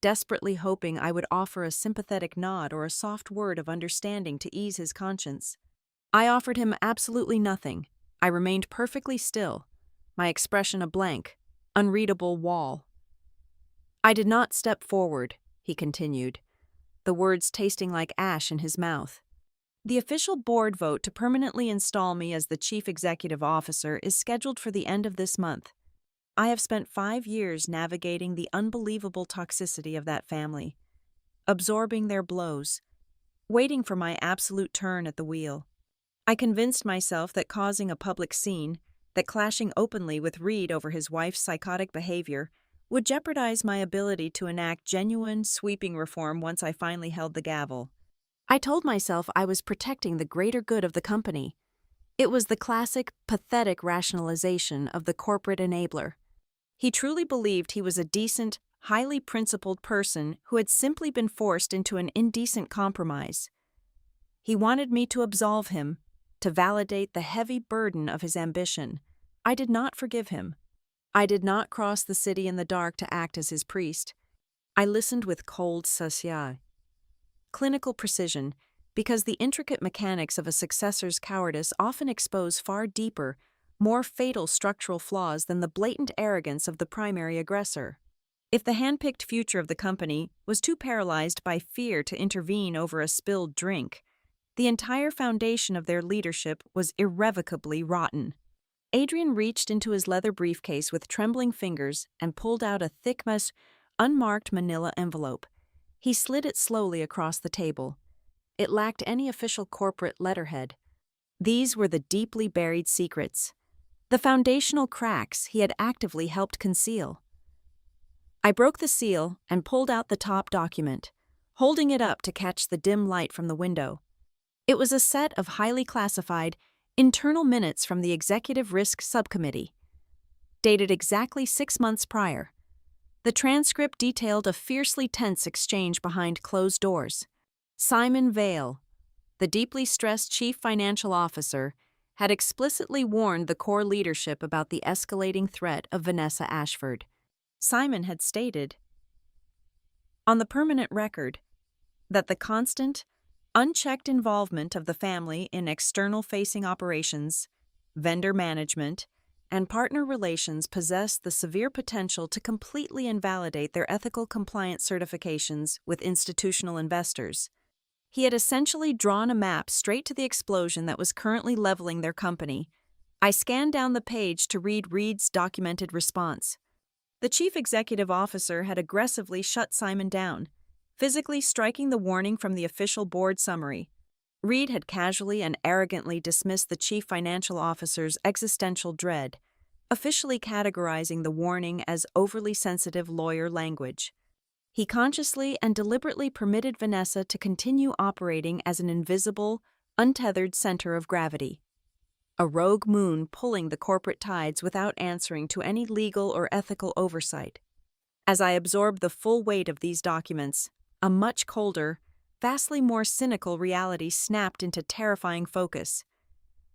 desperately hoping I would offer a sympathetic nod or a soft word of understanding to ease his conscience. I offered him absolutely nothing. I remained perfectly still, my expression a blank, unreadable wall. "I did not step forward," he continued, the words tasting like ash in his mouth. "The official board vote to permanently install me as the chief executive officer is scheduled for the end of this month. I have spent 5 years navigating the unbelievable toxicity of that family, absorbing their blows, waiting for my absolute turn at the wheel. I convinced myself that causing a public scene, that clashing openly with Reed over his wife's psychotic behavior would jeopardize my ability to enact genuine, sweeping reform once I finally held the gavel. I told myself I was protecting the greater good of the company. It was the classic, pathetic rationalization of the corporate enabler. He truly believed he was a decent, highly principled person who had simply been forced into an indecent compromise. He wanted me to absolve him, to validate the heavy burden of his ambition. I did not forgive him. I did not cross the city in the dark to act as his priest. I listened with cold saucier. Clinical precision, because the intricate mechanics of a successor's cowardice often expose far deeper, more fatal structural flaws than the blatant arrogance of the primary aggressor. If the handpicked future of the company was too paralyzed by fear to intervene over a spilled drink, the entire foundation of their leadership was irrevocably rotten. Adrian reached into his leather briefcase with trembling fingers and pulled out a thick, unmarked manila envelope. He slid it slowly across the table. It lacked any official corporate letterhead. These were the deeply buried secrets, the foundational cracks he had actively helped conceal. I broke the seal and pulled out the top document, holding it up to catch the dim light from the window. It was a set of highly classified, internal minutes from the Executive Risk Subcommittee, dated exactly 6 months prior. The transcript detailed a fiercely tense exchange behind closed doors. Simon Vale, the deeply stressed chief financial officer, had explicitly warned the core leadership about the escalating threat of Vanessa Ashford. Simon had stated, on the permanent record, that the constant, unchecked involvement of the family in external-facing operations, vendor management, and partner relations possessed the severe potential to completely invalidate their ethical compliance certifications with institutional investors. He had essentially drawn a map straight to the explosion that was currently leveling their company. I scanned down the page to read Reed's documented response. The chief executive officer had aggressively shut Simon down, physically striking the warning from the official board summary. Reed had casually and arrogantly dismissed the chief financial officer's existential dread, officially categorizing the warning as overly sensitive lawyer language. He consciously and deliberately permitted Vanessa to continue operating as an invisible, untethered center of gravity. A rogue moon pulling the corporate tides without answering to any legal or ethical oversight. As I absorbed the full weight of these documents, a much colder, vastly more cynical reality snapped into terrifying focus.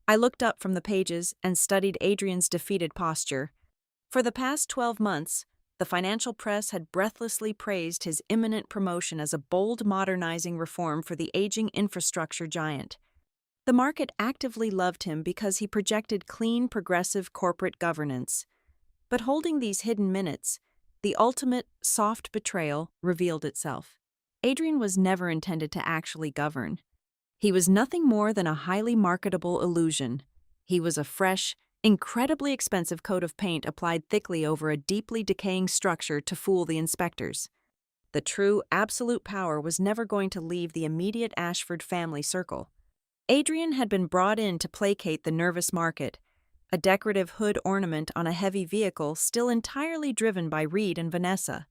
I looked up from the pages and studied Adrian's defeated posture. For the past 12 months, the financial press had breathlessly praised his imminent promotion as a bold modernizing reform for the aging infrastructure giant. The market actively loved him because he projected clean, progressive corporate governance. But holding these hidden minutes, the ultimate soft betrayal revealed itself. Adrian was never intended to actually govern. He was nothing more than a highly marketable illusion. He was a fresh, incredibly expensive coat of paint applied thickly over a deeply decaying structure to fool the inspectors. The true, absolute power was never going to leave the immediate Ashford family circle. Adrian had been brought in to placate the nervous market, a decorative hood ornament on a heavy vehicle still entirely driven by Reed and Vanessa.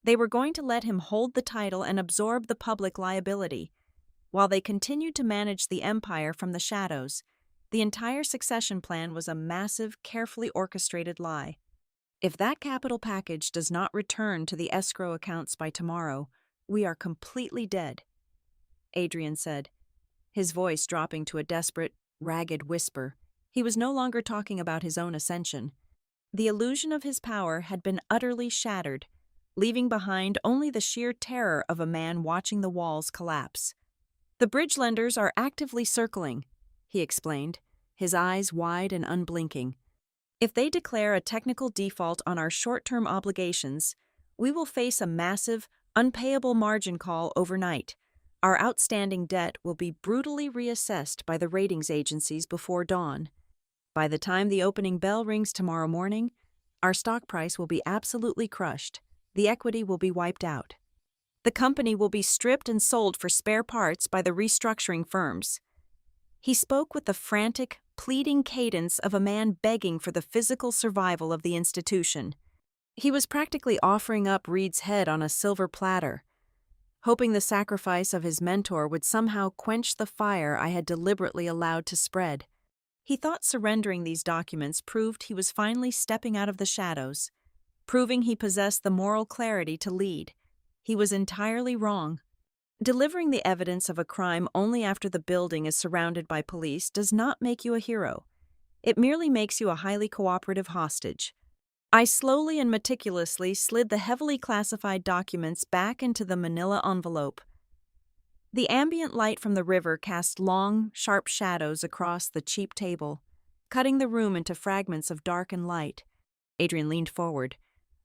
They were going to let him hold the title and absorb the public liability, while they continued to manage the empire from the shadows. The entire succession plan was a massive, carefully orchestrated lie. If that capital package does not return to the escrow accounts by tomorrow, we are completely dead, Adrian said, his voice dropping to a desperate, ragged whisper. He was no longer talking about his own ascension. The illusion of his power had been utterly shattered, leaving behind only the sheer terror of a man watching the walls collapse. The bridge lenders are actively circling, he explained, his eyes wide and unblinking. If they declare a technical default on our short-term obligations, we will face a massive, unpayable margin call overnight. Our outstanding debt will be brutally reassessed by the ratings agencies before dawn. By the time the opening bell rings tomorrow morning, our stock price will be absolutely crushed. The equity will be wiped out. The company will be stripped and sold for spare parts by the restructuring firms. He spoke with the frantic, pleading cadence of a man begging for the physical survival of the institution. He was practically offering up Reed's head on a silver platter, hoping the sacrifice of his mentor would somehow quench the fire I had deliberately allowed to spread. He thought surrendering these documents proved he was finally stepping out of the shadows, proving he possessed the moral clarity to lead. He was entirely wrong. Delivering the evidence of a crime only after the building is surrounded by police does not make you a hero. It merely makes you a highly cooperative hostage. I slowly and meticulously slid the heavily classified documents back into the manila envelope. The ambient light from the river cast long, sharp shadows across the cheap table, cutting the room into fragments of dark and light. Adrian leaned forward,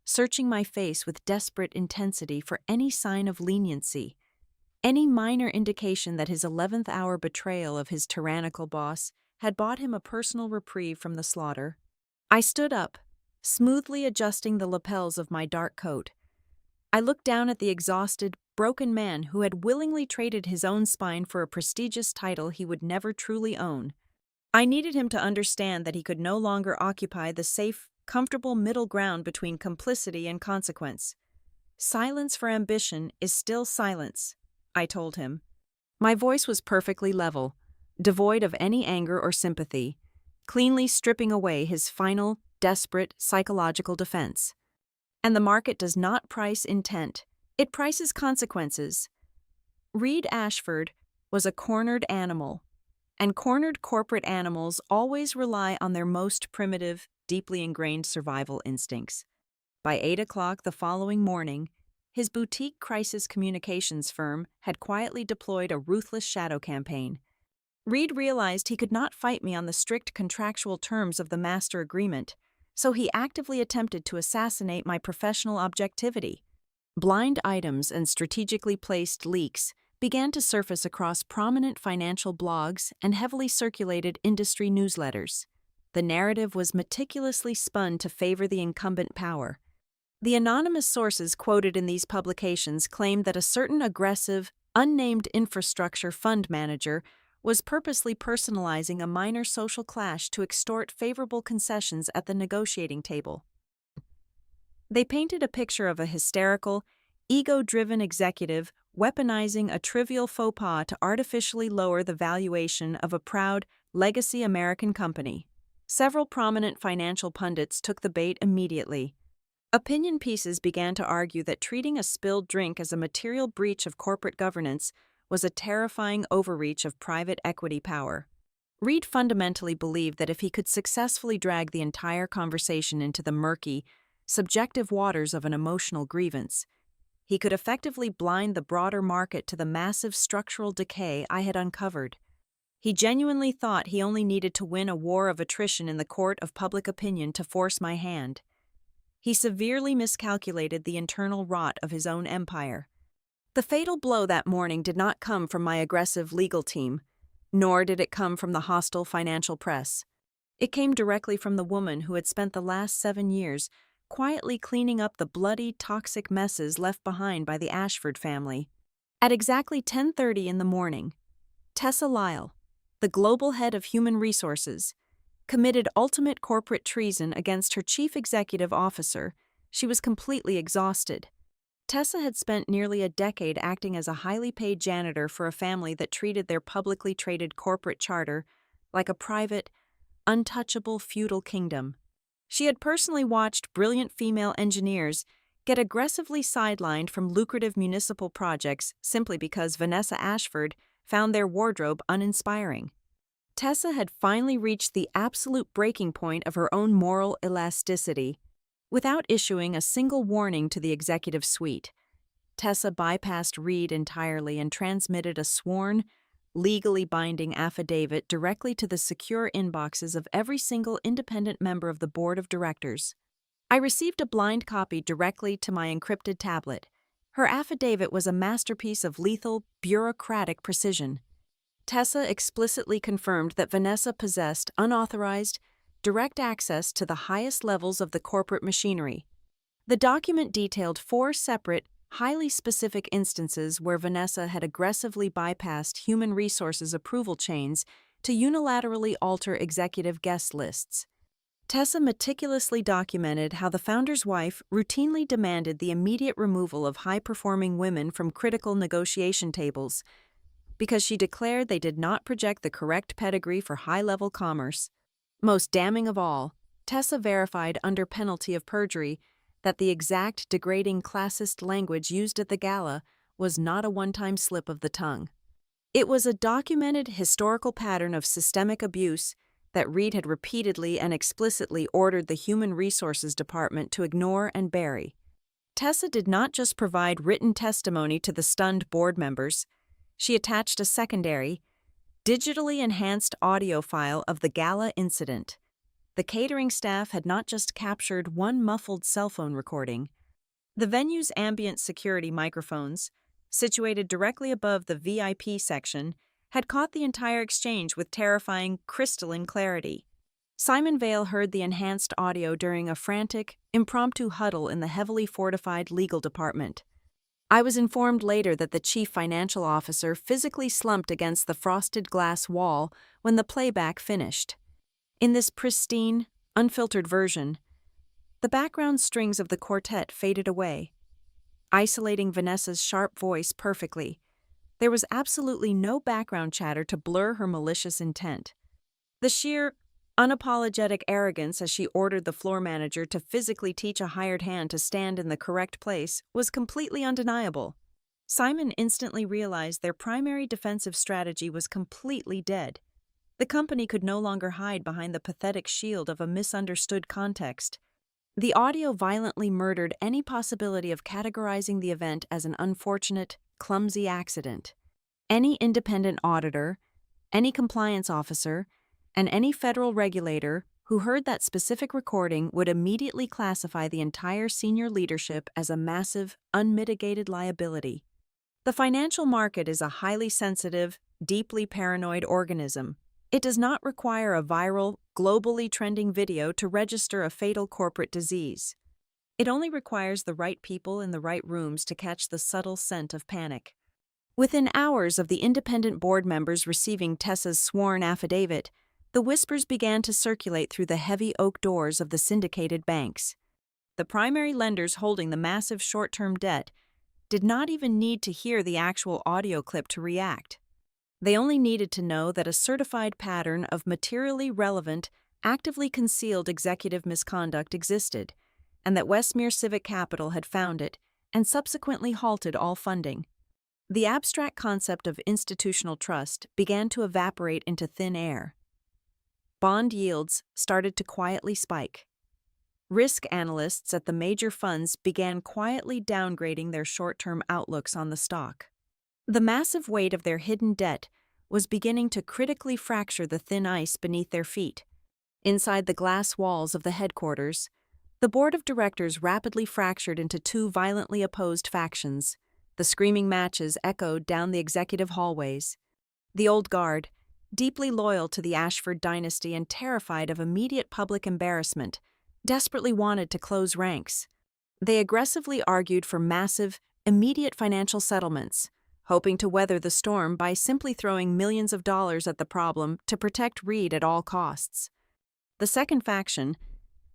searching my face with desperate intensity for any sign of leniency, any minor indication that his 11th hour betrayal of his tyrannical boss had bought him a personal reprieve from the slaughter. I stood up, smoothly adjusting the lapels of my dark coat. I looked down at the exhausted, broken man who had willingly traded his own spine for a prestigious title he would never truly own. I needed him to understand that he could no longer occupy the safe, comfortable middle ground between complicity and consequence. Silence for ambition is still silence, I told him. My voice was perfectly level, devoid of any anger or sympathy, cleanly stripping away his final, desperate psychological defense. And the market does not price intent, it prices consequences. Reed Ashford was a cornered animal, and cornered corporate animals always rely on their most primitive, deeply ingrained survival instincts. By 8 o'clock the following morning, his boutique crisis communications firm had quietly deployed a ruthless shadow campaign. Reed realized he could not fight me on the strict contractual terms of the master agreement, so he actively attempted to assassinate my professional objectivity. Blind items and strategically placed leaks began to surface across prominent financial blogs and heavily circulated industry newsletters. The narrative was meticulously spun to favor the incumbent power. The anonymous sources quoted in these publications claimed that a certain aggressive, unnamed infrastructure fund manager was purposely personalizing a minor social clash to extort favorable concessions at the negotiating table. They painted a picture of a hysterical, ego-driven executive weaponizing a trivial faux pas to artificially lower the valuation of a proud, legacy American company. Several prominent financial pundits took the bait immediately. Opinion pieces began to argue that treating a spilled drink as a material breach of corporate governance was a terrifying overreach of private equity power. Reed fundamentally believed that if he could successfully drag the entire conversation into the murky, subjective waters of an emotional grievance, he could effectively blind the broader market to the massive structural decay I had uncovered. He genuinely thought he only needed to win a war of attrition in the court of public opinion to force my hand. He severely miscalculated the internal rot of his own empire. The fatal blow that morning did not come from my aggressive legal team, nor did it come from the hostile financial press. It came directly from the woman who had spent the last 7 years quietly cleaning up the bloody, toxic messes left behind by the Ashford family. At exactly 10:30 in the morning, Tessa Lyle, the global head of human resources, committed ultimate corporate treason against her chief executive officer. She was completely exhausted. Tessa had spent nearly a decade acting as a highly paid janitor for a family that treated their publicly traded corporate charter like a private, untouchable feudal kingdom. She had personally watched brilliant female engineers get aggressively sidelined from lucrative municipal projects simply because Vanessa Ashford found their wardrobe uninspiring. Tessa had finally reached the absolute breaking point of her own moral elasticity. Without issuing a single warning to the executive suite, Tessa bypassed Reed entirely and transmitted a sworn, legally binding affidavit directly to the secure inboxes of every single independent member of the board of directors. I received a blind copy directly to my encrypted tablet. Her affidavit was a masterpiece of lethal, bureaucratic precision. Tessa explicitly confirmed that Vanessa possessed unauthorized, direct access to the highest levels of the corporate machinery. The document detailed 4 separate, highly specific instances where Vanessa had aggressively bypassed human resources approval chains to unilaterally alter executive guest lists. Tessa meticulously documented how the founder's wife routinely demanded the immediate removal of high-performing women from critical negotiation tables because she declared they did not project the correct pedigree for high-level commerce. Most damning of all, Tessa verified under penalty of perjury that the exact degrading classist language used at the gala was not a one-time slip of the tongue. It was a documented historical pattern of systemic abuse that Reed had repeatedly and explicitly ordered the Human Resources Department to ignore and bury. Tessa did not just provide written testimony to the stunned board members, she attached a secondary, digitally enhanced audio file of the gala incident. The catering staff had not just captured one muffled cell phone recording. The venue's ambient security microphones, situated directly above the VIP section, had caught the entire exchange with terrifying, crystalline clarity. Simon Vale heard the enhanced audio during a frantic, impromptu huddle in the heavily fortified legal department. I was informed later that the chief financial officer physically slumped against the frosted glass wall when the playback finished. In this pristine, unfiltered version, the background strings of the quartet faded away, isolating Vanessa's sharp voice perfectly. There was absolutely no background chatter to blur her malicious intent. The sheer, unapologetic arrogance as she ordered the floor manager to physically teach a hired hand to stand in the correct place was completely undeniable. Simon instantly realized their primary defensive strategy was completely dead. The company could no longer hide behind the pathetic shield of a misunderstood context. The audio violently murdered any possibility of categorizing the event as an unfortunate, clumsy accident. Any independent auditor, any compliance officer, and any federal regulator who heard that specific recording would immediately classify the entire senior leadership as a massive, unmitigated liability. The financial market is a highly sensitive, deeply paranoid organism. It does not require a viral, globally trending video to register a fatal corporate disease. It only requires the right people in the right rooms to catch the subtle scent of panic. Within hours of the independent board members receiving Tessa's sworn affidavit, the whispers began to circulate through the heavy oak doors of the syndicated banks. The primary lenders holding the massive short-term debt did not even need to hear the actual audio clip to react. They only needed to know that a certified pattern of materially relevant, actively concealed executive misconduct existed, and that Westmere Civic Capital had found it and subsequently halted all funding. The abstract concept of institutional trust began to evaporate into thin air. Bond yields started to quietly spike. Risk analysts at the major funds began quietly downgrading their short-term outlooks on the stock. The massive weight of their hidden debt was beginning to critically fracture the thin ice beneath their feet. Inside the glass walls of the headquarters, the board of directors rapidly fractured into two violently opposed factions. The screaming matches echoed down the executive hallways. The old guard, deeply loyal to the Ashford dynasty and terrified of immediate public embarrassment, desperately wanted to close ranks. They aggressively argued for massive, immediate financial settlements, hoping to weather the storm by simply throwing millions of dollars at the problem to protect Reed at all costs. The second faction,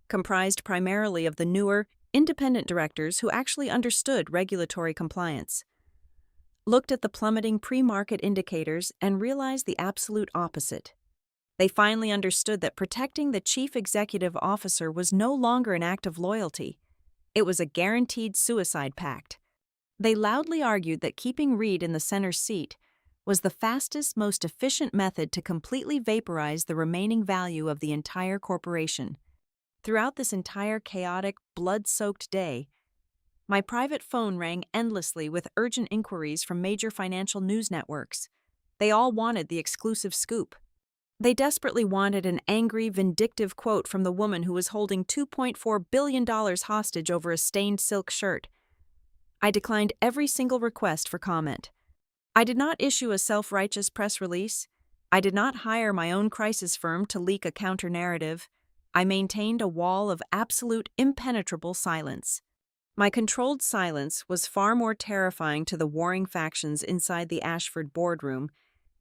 comprised primarily of the newer, independent directors who actually understood regulatory compliance, looked at the plummeting pre-market indicators and realized the absolute opposite. They finally understood that protecting the chief executive officer was no longer an act of loyalty. It was a guaranteed suicide pact. They loudly argued that keeping Reed in the center seat was the fastest, most efficient method to completely vaporize the remaining value of the entire corporation. Throughout this entire chaotic, blood-soaked day, my private phone rang endlessly with urgent inquiries from major financial news networks. They all wanted the exclusive scoop. They desperately wanted an angry, vindictive quote from the woman who was holding $2.4 billion hostage over a stained silk shirt. I declined every single request for comment. I did not issue a self-righteous press release. I did not hire my own crisis firm to leak a counter-narrative. I maintained a wall of absolute, impenetrable silence. My controlled silence was far more terrifying to the warring factions inside the Ashford boardroom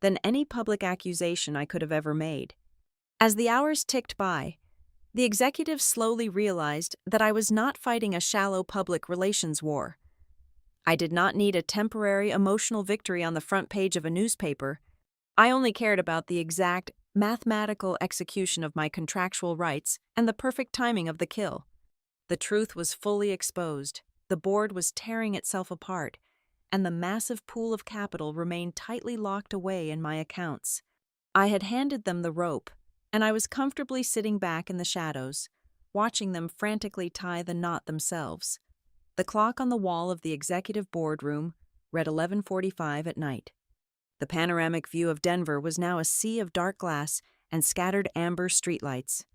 than any public accusation I could have ever made. As the hours ticked by, the executive slowly realized that I was not fighting a shallow public relations war. I did not need a temporary emotional victory on the front page of a newspaper. I only cared about the exact mathematical execution of my contractual rights and the perfect timing of the kill. The truth was fully exposed. The board was tearing itself apart, and the massive pool of capital remained tightly locked away in my accounts. I had handed them the rope, and I was comfortably sitting back in the shadows, watching them frantically tie the knot themselves. The clock on the wall of the executive boardroom read 11:45 at night. The panoramic view of Denver was now a sea of dark glass and scattered amber streetlights.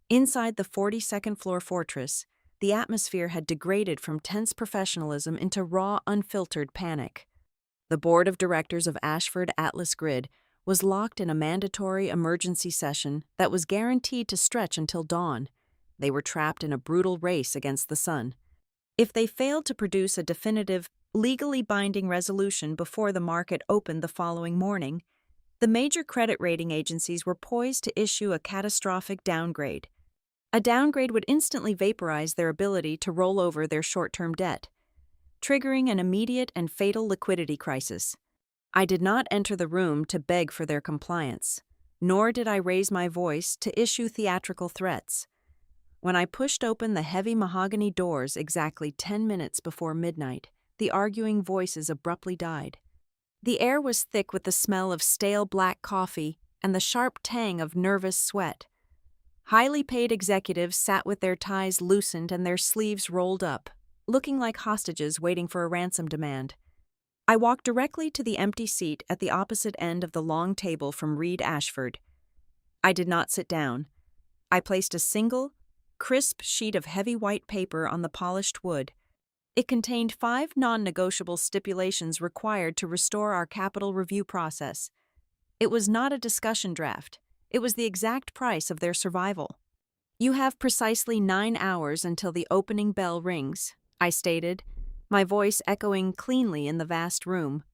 Inside the 42nd floor fortress, the atmosphere had degraded from tense professionalism into raw, unfiltered panic. The board of directors of Ashford Atlas Grid was locked in a mandatory emergency session that was guaranteed to stretch until dawn. They were trapped in a brutal race against the sun. If they failed to produce a definitive, legally binding resolution before the market opened the following morning, the major credit rating agencies were poised to issue a catastrophic downgrade. A downgrade would instantly vaporize their ability to roll over their short-term debt, triggering an immediate and fatal liquidity crisis. I did not enter the room to beg for their compliance, nor did I raise my voice to issue theatrical threats. When I pushed open the heavy mahogany doors exactly 10 minutes before midnight, the arguing voices abruptly died. The air was thick with the smell of stale black coffee and the sharp tang of nervous sweat. Highly paid executives sat with their ties loosened and their sleeves rolled up, looking like hostages waiting for a ransom demand. I walked directly to the empty seat at the opposite end of the long table from Reed Ashford. I did not sit down. I placed a single, crisp sheet of heavy white paper on the polished wood. It contained 5 non-negotiable stipulations required to restore our capital review process. It was not a discussion draft. It was the exact price of their survival. "You have precisely 9 hours until the opening bell rings," I stated, my voice echoing cleanly in the vast room.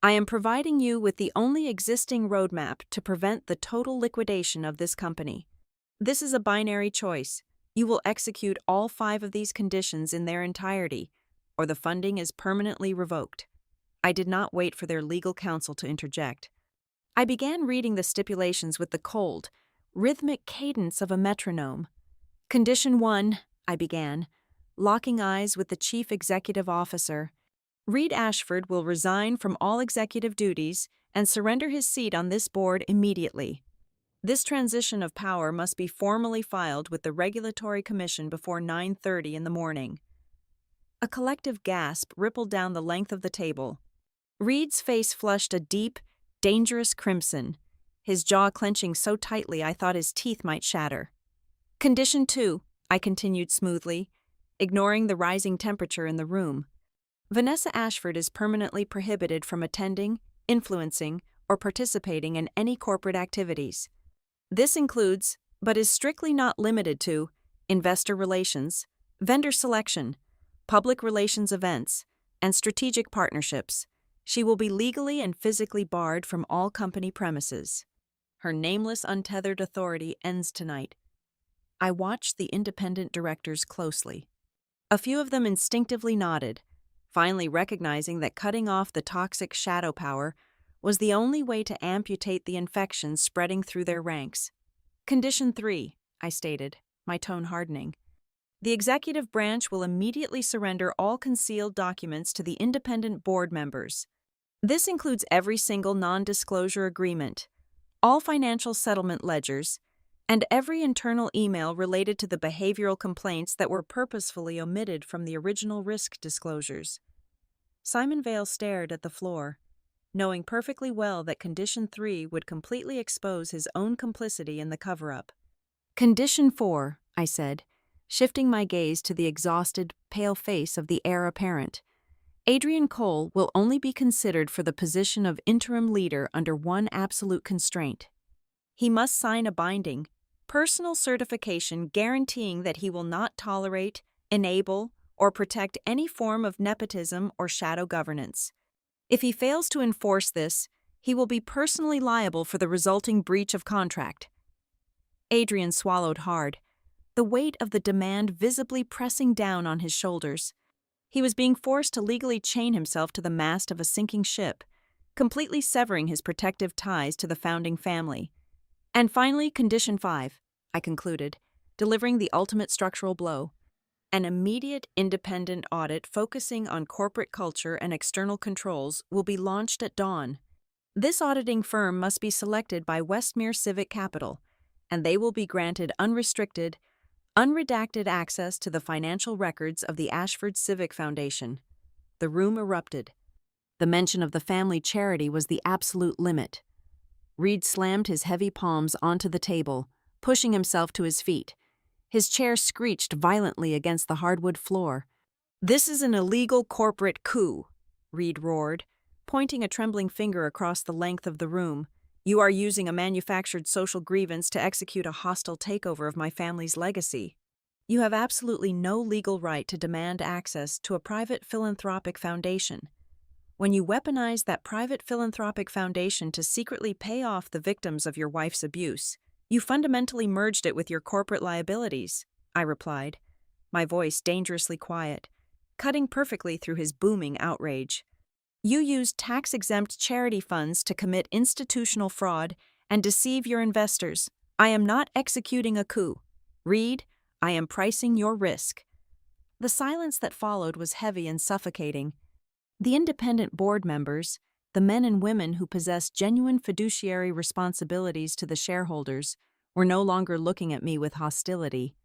"I am providing you with the only existing roadmap to prevent the total liquidation of this company. This is a binary choice. You will execute all 5 of these conditions in their entirety, or the funding is permanently revoked." I did not wait for their legal counsel to interject. I began reading the stipulations with the cold, rhythmic cadence of a metronome. "Condition 1, I began, locking eyes with the chief executive officer. "Reed Ashford will resign from all executive duties and surrender his seat on this board immediately. This transition of power must be formally filed with the Regulatory Commission before 9:30 in the morning." A collective gasp rippled down the length of the table. Reed's face flushed a deep, dangerous crimson, his jaw clenching so tightly I thought his teeth might shatter. "Condition 2, I continued smoothly, ignoring the rising temperature in the room. "Vanessa Ashford is permanently prohibited from attending, influencing, or participating in any corporate activities. This includes, but is strictly not limited to, investor relations, vendor selection, public relations events, and strategic partnerships. She will be legally and physically barred from all company premises. Her nameless, untethered authority ends tonight." I watched the independent directors closely. A few of them instinctively nodded, finally recognizing that cutting off the toxic shadow power was the only way to amputate the infection spreading through their ranks. "Condition 3, I stated, my tone hardening. "The executive branch will immediately surrender all concealed documents to the independent board members. This includes every single non-disclosure agreement, all financial settlement ledgers, and every internal email related to the behavioral complaints that were purposefully omitted from the original risk disclosures." Simon Vale stared at the floor, knowing perfectly well that Condition 3 would completely expose his own complicity in the cover-up. "Condition 4, I said, shifting my gaze to the exhausted, pale face of the heir apparent. "Adrian Cole will only be considered for the position of interim leader under one absolute constraint. He must sign a binding, personal certification guaranteeing that he will not tolerate, enable, or protect any form of nepotism or shadow governance. If he fails to enforce this, He will be personally liable for the resulting breach of contract. Adrian swallowed hard, the weight of the demand visibly pressing down on his shoulders. He was being forced to legally chain himself to the mast of a sinking ship, completely severing his protective ties to the founding family. And finally, Condition 5, I concluded, delivering the ultimate structural blow. An immediate independent audit focusing on corporate culture and external controls will be launched at dawn. This auditing firm must be selected by Westmere Civic Capital, and they will be granted unrestricted, unredacted access to the financial records of the Ashford Civic Foundation. The room erupted. The mention of the family charity was the absolute limit. Reed slammed his heavy palms onto the table, pushing himself to his feet. His chair screeched violently against the hardwood floor. "This is an illegal corporate coup," Reed roared, pointing a trembling finger across the length of the room. "You are using a manufactured social grievance to execute a hostile takeover of my family's legacy. You have absolutely no legal right to demand access to a private philanthropic foundation. When you weaponize that private philanthropic foundation to secretly pay off the victims of your wife's abuse, you fundamentally merged it with your corporate liabilities," I replied, my voice dangerously quiet, cutting perfectly through his booming outrage. "You used tax-exempt charity funds to commit institutional fraud and deceive your investors. I am not executing a coup. Reed, I am pricing your risk." The silence that followed was heavy and suffocating. The independent board members, the men and women who possessed genuine fiduciary responsibilities to the shareholders, were no longer looking at me with hostility.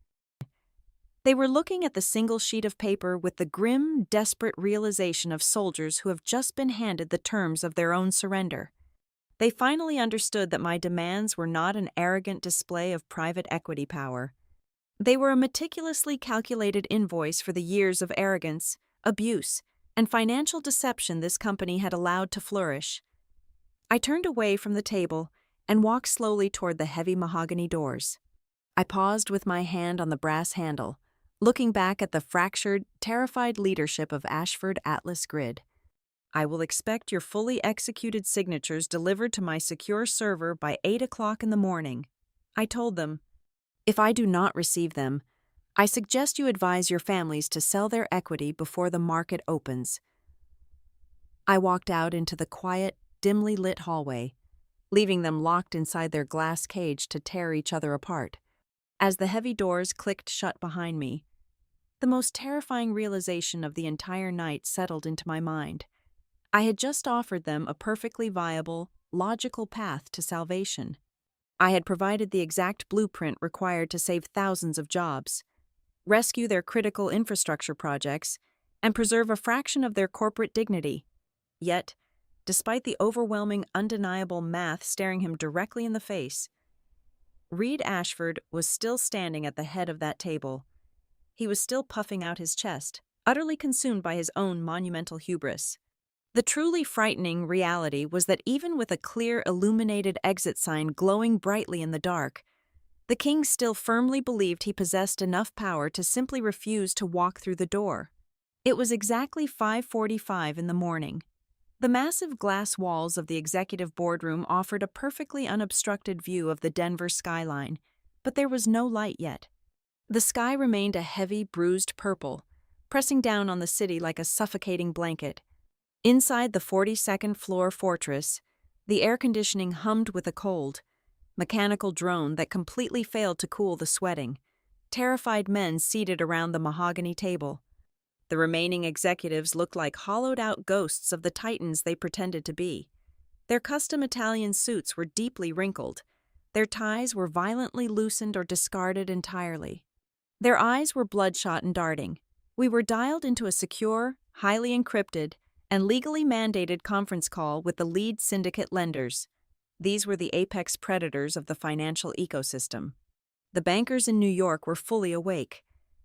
They were looking at the single sheet of paper with the grim, desperate realization of soldiers who have just been handed the terms of their own surrender. They finally understood that my demands were not an arrogant display of private equity power. They were a meticulously calculated invoice for the years of arrogance, abuse, and financial deception this company had allowed to flourish. I turned away from the table and walked slowly toward the heavy mahogany doors. I paused with my hand on the brass handle, looking back at the fractured, terrified leadership of Ashford Atlas Grid. "I will expect your fully executed signatures delivered to my secure server by 8 o'clock in the morning," I told them. "If I do not receive them, I suggest you advise your families to sell their equity before the market opens." I walked out into the quiet, dimly lit hallway, leaving them locked inside their glass cage to tear each other apart. As the heavy doors clicked shut behind me, the most terrifying realization of the entire night settled into my mind. I had just offered them a perfectly viable, logical path to salvation. I had provided the exact blueprint required to save thousands of jobs, rescue their critical infrastructure projects, and preserve a fraction of their corporate dignity. Yet, despite the overwhelming, undeniable math staring him directly in the face, Reed Ashford was still standing at the head of that table. He was still puffing out his chest, utterly consumed by his own monumental hubris. The truly frightening reality was that even with a clear, illuminated exit sign glowing brightly in the dark, the king still firmly believed he possessed enough power to simply refuse to walk through the door. It was exactly 5:45 in the morning. The massive glass walls of the executive boardroom offered a perfectly unobstructed view of the Denver skyline, but there was no light yet. The sky remained a heavy, bruised purple, pressing down on the city like a suffocating blanket. Inside the 42nd floor fortress, the air conditioning hummed with a cold, mechanical drone that completely failed to cool the sweating, terrified men seated around the mahogany table. The remaining executives looked like hollowed-out ghosts of the titans they pretended to be. Their custom Italian suits were deeply wrinkled. Their ties were violently loosened or discarded entirely. Their eyes were bloodshot and darting. We were dialed into a secure, highly encrypted, and legally mandated conference call with the lead syndicate lenders. These were the apex predators of the financial ecosystem. The bankers in New York were fully awake.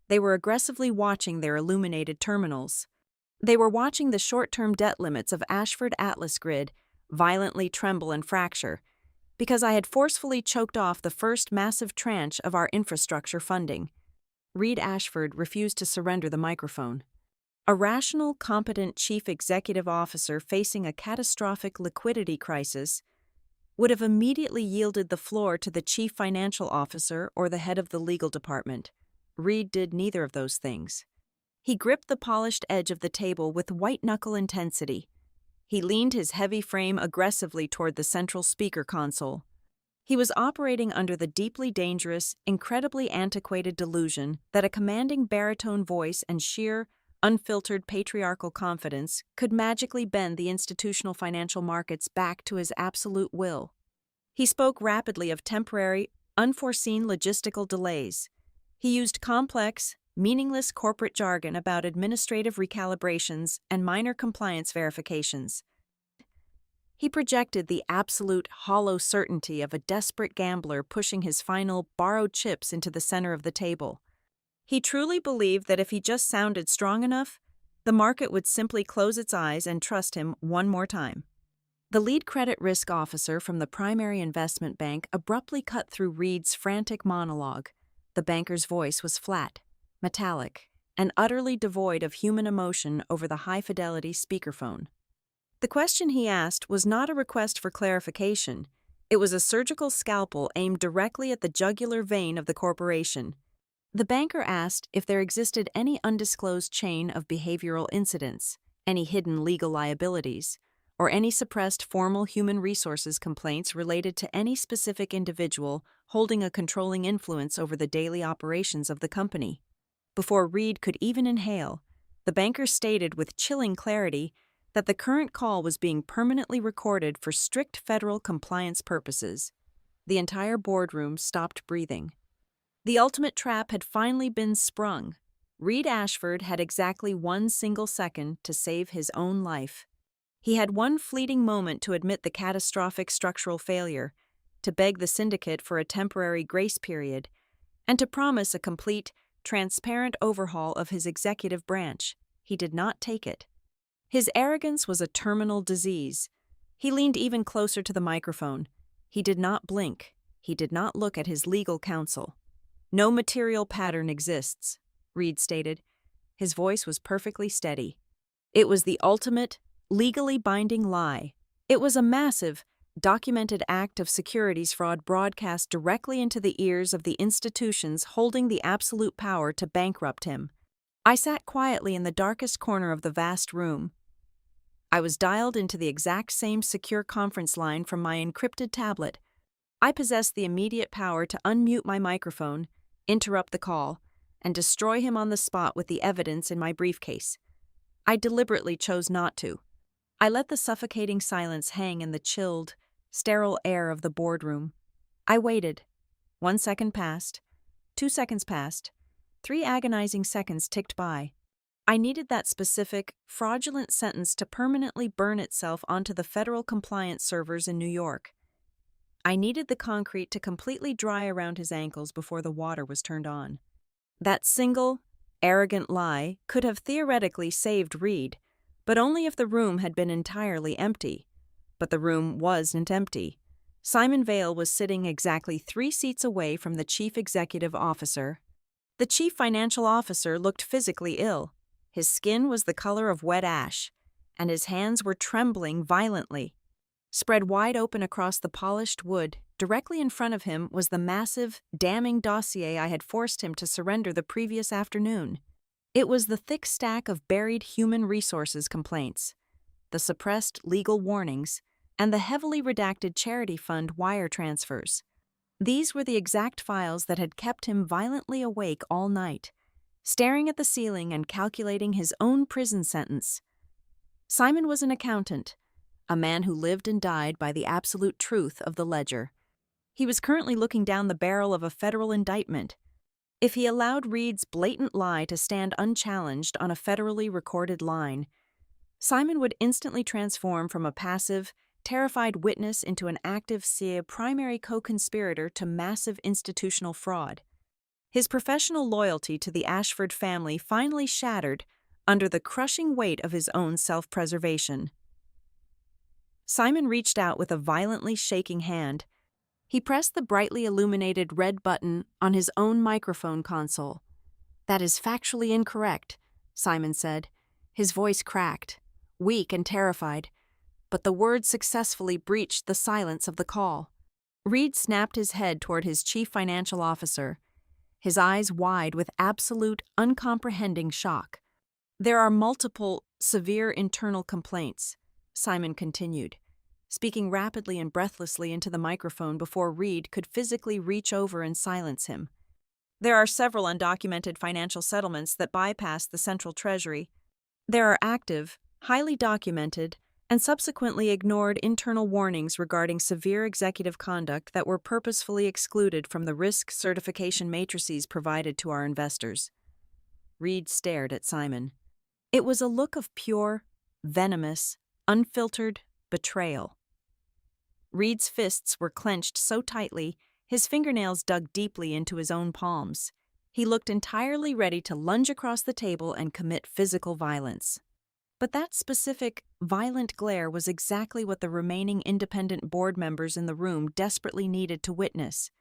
They were aggressively watching their illuminated terminals. They were watching the short-term debt limits of Ashford Atlas Grid violently tremble and fracture, because I had forcefully choked off the first massive tranche of our infrastructure funding. Reed Ashford refused to surrender the microphone. A rational, competent chief executive officer facing a catastrophic liquidity crisis would have immediately yielded the floor to the chief financial officer or the head of the legal department. Reed did neither of those things. He gripped the polished edge of the table with white-knuckle intensity. He leaned his heavy frame aggressively toward the central speaker console. He was operating under the deeply dangerous, incredibly antiquated delusion that a commanding baritone voice and sheer, unfiltered patriarchal confidence could magically bend the institutional financial markets back to his absolute will. He spoke rapidly of temporary, unforeseen logistical delays. He used complex, meaningless corporate jargon about administrative recalibrations and minor compliance verifications. He projected the absolute hollow certainty of a desperate gambler pushing his final borrowed chips into the center of the table. He truly believed that if he just sounded strong enough, the market would simply close its eyes and trust him one more time. The lead credit risk officer from the primary investment bank abruptly cut through Reed's frantic monologue. The banker's voice was flat, metallic, and utterly devoid of human emotion over the high-fidelity speakerphone. The question he asked was not a request for clarification. It was a surgical scalpel aimed directly at the jugular vein of the corporation. The banker asked if there existed any undisclosed chain of behavioral incidents, any hidden legal liabilities, or any suppressed formal human resources complaints related to any specific individual holding a controlling influence over the daily operations of the company. Before Reed could even inhale, the banker stated with chilling clarity that the current call was being permanently recorded for strict federal compliance purposes. The entire boardroom stopped breathing. The ultimate trap had finally been sprung. Reed Ashford had exactly 1 single second to save his own life. He had one fleeting moment to admit the catastrophic structural failure, to beg the syndicate for a temporary grace period, and to promise a complete, transparent overhaul of his executive branch. He did not take it. His arrogance was a terminal disease. He leaned even closer to the microphone. He did not blink. He did not look at his legal counsel. "No material pattern exists," Reed stated. His voice was perfectly steady. It was the ultimate, legally binding lie. It was a massive, documented act of securities fraud broadcast directly into the ears of the institutions holding the absolute power to bankrupt him. I sat quietly in the darkest corner of the vast room. I was dialed into the exact same secure conference line from my encrypted tablet. I possessed the immediate power to unmute my microphone, interrupt the call, and destroy him on the spot with the evidence in my briefcase. I deliberately chose not to. I let the suffocating silence hang in the chilled, sterile air of the boardroom. I waited. 1 second passed. 2 seconds passed. 3 agonizing seconds ticked by. I needed that specific, fraudulent sentence to permanently burn itself onto the federal compliance servers in New York. I needed the concrete to completely dry around his ankles before the water was turned on. That single, arrogant lie could have theoretically saved Reed, but only if the room had been entirely empty. But the room wasn't empty. Simon Vale was sitting exactly 3 seats away from the chief executive officer. The chief financial officer looked physically ill. His skin was the color of wet ash, and his hands were trembling violently. Spread wide open across the polished wood, directly in front of him was the massive, damning dossier I had forced him to surrender the previous afternoon. It was the thick stack of buried human resources complaints, the suppressed legal warnings, and the heavily redacted charity fund wire transfers. These were the exact files that had kept him violently awake all night, staring at the ceiling and calculating his own prison sentence. Simon was an accountant, a man who lived and died by the absolute truth of the ledger. He was currently looking down the barrel of a federal indictment. If he allowed Reed's blatant lie to stand unchallenged on a federally recorded line, Simon would instantly transform from a passive, terrified witness into an active primary co-conspirator to massive institutional fraud. His professional loyalty to the Ashford family finally shattered under the crushing weight of his own self-preservation. Simon reached out with a violently shaking hand. He pressed the brightly illuminated red button on his own microphone console. "That is factually incorrect," Simon said. His voice cracked, weak and terrified, but the words successfully breached the silence of the call. Reed snapped his head toward his chief financial officer, his eyes wide with absolute, uncomprehending shock. "There are multiple, severe internal complaints," Simon continued, speaking rapidly and breathlessly into the microphone before Reed could physically reach over and silence him. "There are several undocumented financial settlements that bypass the central treasury. There are active, highly documented, and subsequently ignored internal warnings regarding severe executive conduct that were purposefully excluded from the risk certification matrices provided to our investors." Reed stared at Simon. It was a look of pure, venomous, unfiltered betrayal. Reed's fists were clenched so tightly, his fingernails dug deeply into his own palms. He looked entirely ready to lunge across the table and commit physical violence. But that specific, violent glare was exactly what the remaining independent board members in the room desperately needed to witness.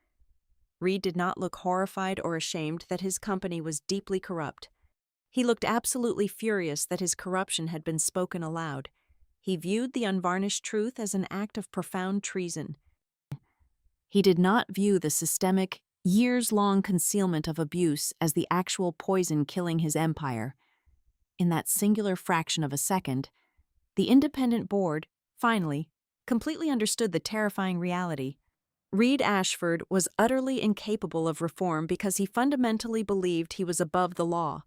Reed did not look horrified or ashamed that his company was deeply corrupt. He looked absolutely furious that his corruption had been spoken aloud. He viewed the unvarnished truth as an act of profound treason. He did not view the systemic, years-long concealment of abuse as the actual poison killing his empire. In that singular fraction of a second, the independent board, finally, completely understood the terrifying reality. Reed Ashford was utterly incapable of reform because he fundamentally believed he was above the law.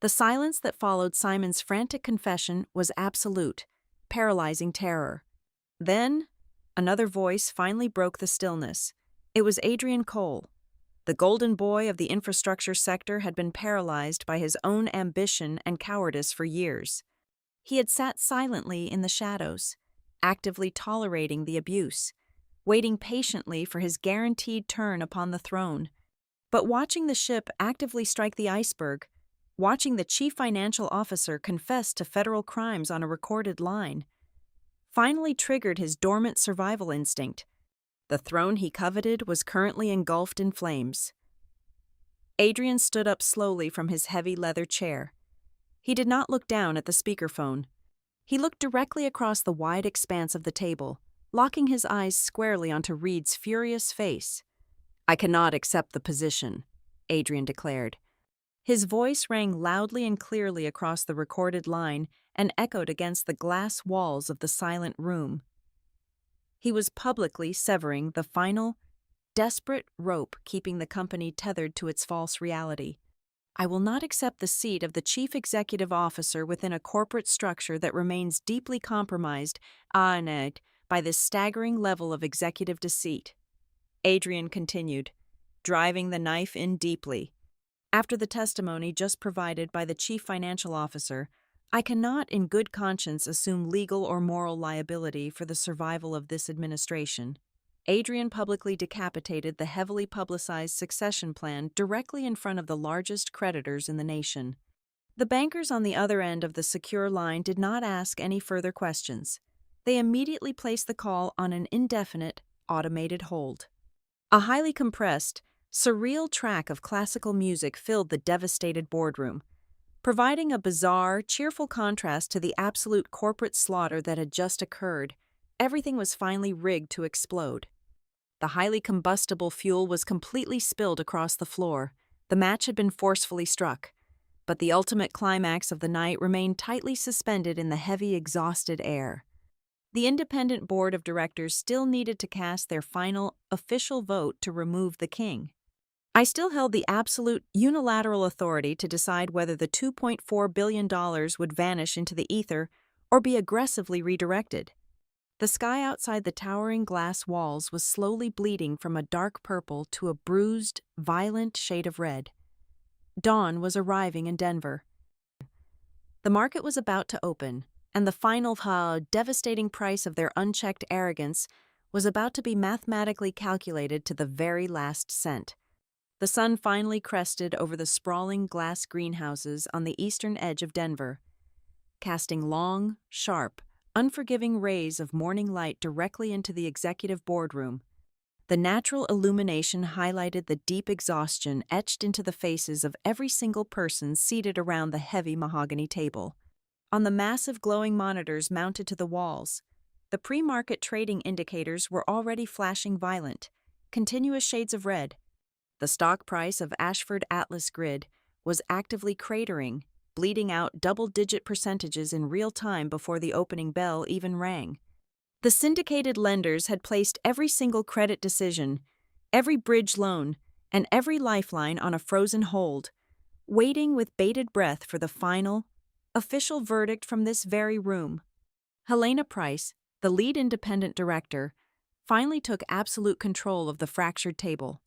The silence that followed Simon's frantic confession was absolute, paralyzing terror. Then, another voice finally broke the stillness. It was Adrian Cole. The golden boy of the infrastructure sector had been paralyzed by his own ambition and cowardice for years. He had sat silently in the shadows, actively tolerating the abuse, waiting patiently for his guaranteed turn upon the throne. But watching the ship actively strike the iceberg, watching the chief financial officer confess to federal crimes on a recorded line, finally triggered his dormant survival instinct. The throne he coveted was currently engulfed in flames. Adrian stood up slowly from his heavy leather chair. He did not look down at the speakerphone. He looked directly across the wide expanse of the table, locking his eyes squarely onto Reed's furious face. "I cannot accept the position," Adrian declared. His voice rang loudly and clearly across the recorded line and echoed against the glass walls of the silent room. He was publicly severing the final, desperate rope keeping the company tethered to its false reality. "I will not accept the seat of the chief executive officer within a corporate structure that remains deeply compromised by this staggering level of executive deceit," Adrian continued, driving the knife in deeply. "After the testimony just provided by the chief financial officer, I cannot in good conscience assume legal or moral liability for the survival of this administration." Adrian publicly decapitated the heavily publicized succession plan directly in front of the largest creditors in the nation. The bankers on the other end of the secure line did not ask any further questions. They immediately placed the call on an indefinite, automated hold. A highly compressed, surreal track of classical music filled the devastated boardroom, providing a bizarre, cheerful contrast to the absolute corporate slaughter that had just occurred. Everything was finally rigged to explode. The highly combustible fuel was completely spilled across the floor. The match had been forcefully struck, but the ultimate climax of the night remained tightly suspended in the heavy, exhausted air. The independent board of directors still needed to cast their final, official vote to remove the king. I still held the absolute, unilateral authority to decide whether the $2.4 billion would vanish into the ether or be aggressively redirected. The sky outside the towering glass walls was slowly bleeding from a dark purple to a bruised, violent shade of red. Dawn was arriving in Denver. The market was about to open, and the final, devastating price of their unchecked arrogance was about to be mathematically calculated to the very last cent. The sun finally crested over the sprawling glass greenhouses on the eastern edge of Denver, casting long, sharp, unforgiving rays of morning light directly into the executive boardroom. The natural illumination highlighted the deep exhaustion etched into the faces of every single person seated around the heavy mahogany table. on the massive glowing monitors mounted to the walls. The pre-market trading indicators were already flashing violent, continuous shades of red. The stock price of Ashford Atlas Grid was actively cratering, bleeding out double-digit percentages in real time before the opening bell even rang. The syndicated lenders had placed every single credit decision, every bridge loan, and every lifeline on a frozen hold, waiting with bated breath for the final, official verdict from this very room. Helena Price, the lead independent director, finally took absolute control of the fractured table.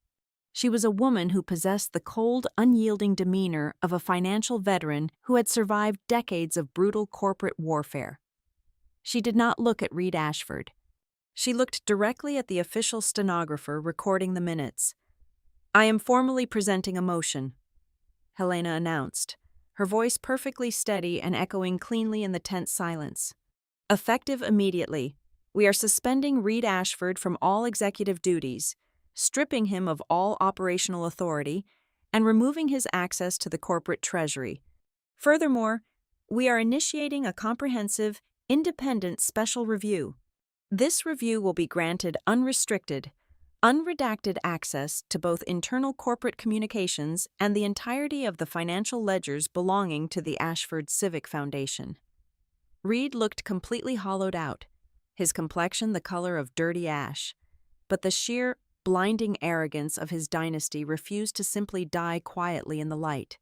She was a woman who possessed the cold, unyielding demeanor of a financial veteran who had survived decades of brutal corporate warfare. She did not look at Reed Ashford. She looked directly at the official stenographer recording the minutes. "I am formally presenting a motion," Helena announced, her voice perfectly steady and echoing cleanly in the tense silence. "Effective immediately, we are suspending Reed Ashford from all executive duties, stripping him of all operational authority, and removing his access to the corporate treasury. Furthermore, we are initiating a comprehensive, independent special review. This review will be granted unrestricted, unredacted access to both internal corporate communications and the entirety of the financial ledgers belonging to the Ashford Civic Foundation." Reed looked completely hollowed out, his complexion the color of dirty ash, but the sheer, blinding arrogance of his dynasty refused to simply die quietly in the light.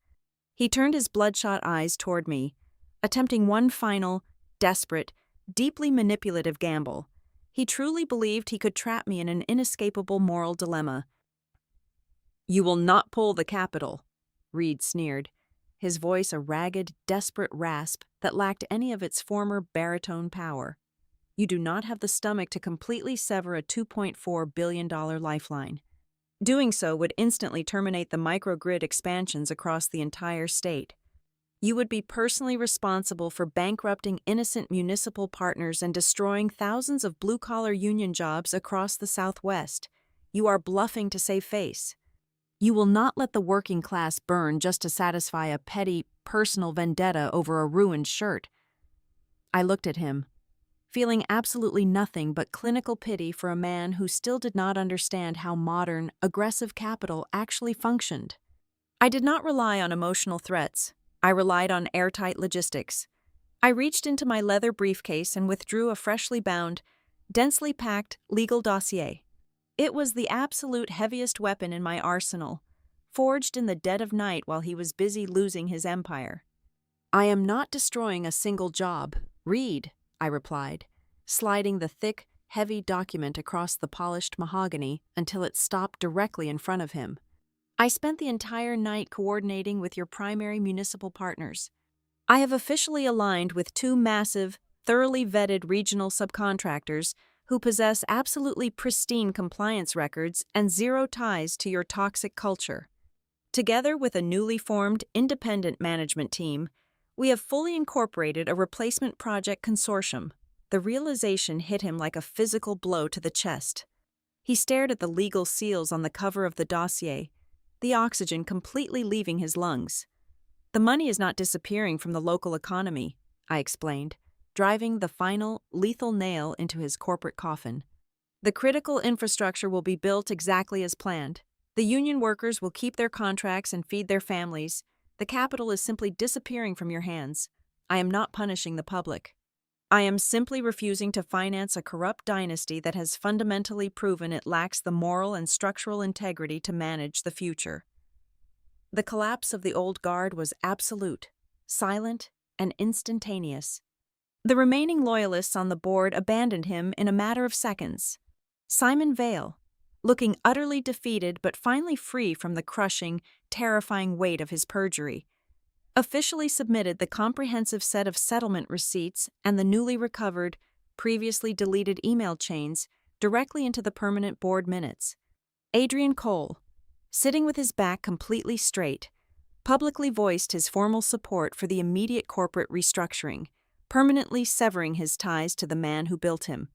He turned his bloodshot eyes toward me, attempting one final, desperate, deeply manipulative gamble. He truly believed he could trap me in an inescapable moral dilemma. "You will not pull the capital," Reed sneered, his voice a ragged, desperate rasp that lacked any of its former baritone power. "You do not have the stomach to completely sever a $2.4 billion lifeline. Doing so would instantly terminate the microgrid expansions across the entire state. You would be personally responsible for bankrupting innocent municipal partners and destroying thousands of blue-collar union jobs across the Southwest. You are bluffing to save face. You will not let the working class burn just to satisfy a petty, personal vendetta over a ruined shirt." I looked at him, feeling absolutely nothing but clinical pity for a man who still did not understand how modern, aggressive capital actually functioned. I did not rely on emotional threats. I relied on airtight logistics. I reached into my leather briefcase and withdrew a freshly bound, densely packed legal dossier. It was the absolute heaviest weapon in my arsenal, forged in the dead of night while he was busy losing his empire. "I am not destroying a single job. Read," I replied, sliding the thick, heavy document across the polished mahogany until it stopped directly in front of him. "I spent the entire night coordinating with your primary municipal partners. I have officially aligned with two massive, thoroughly vetted regional subcontractors who possess absolutely pristine compliance records and zero ties to your toxic culture. Together with a newly formed independent management team, we have fully incorporated a replacement project consortium." The realization hit him like a physical blow to the chest. He stared at the legal seals on the cover of the dossier, the oxygen completely leaving his lungs. "The money is not disappearing from the local economy," I explained, driving the final, lethal nail into his corporate coffin. "The critical infrastructure will be built exactly as planned. The union workers will keep their contracts and feed their families. The capital is simply disappearing from your hands. I am not punishing the public. I am simply refusing to finance a corrupt dynasty that has fundamentally proven it lacks the moral and structural integrity to manage the future." The collapse of the old guard was absolute, silent, and instantaneous. The remaining loyalists on the board abandoned him in a matter of seconds. Simon Vale, looking utterly defeated but finally free from the crushing, terrifying weight of his perjury, officially submitted the comprehensive set of settlement receipts and the newly recovered, previously deleted email chains directly into the permanent board minutes. Adrian Cole, sitting with his back completely straight, publicly voiced his formal support for the immediate corporate restructuring, permanently severing his ties to the man who built him.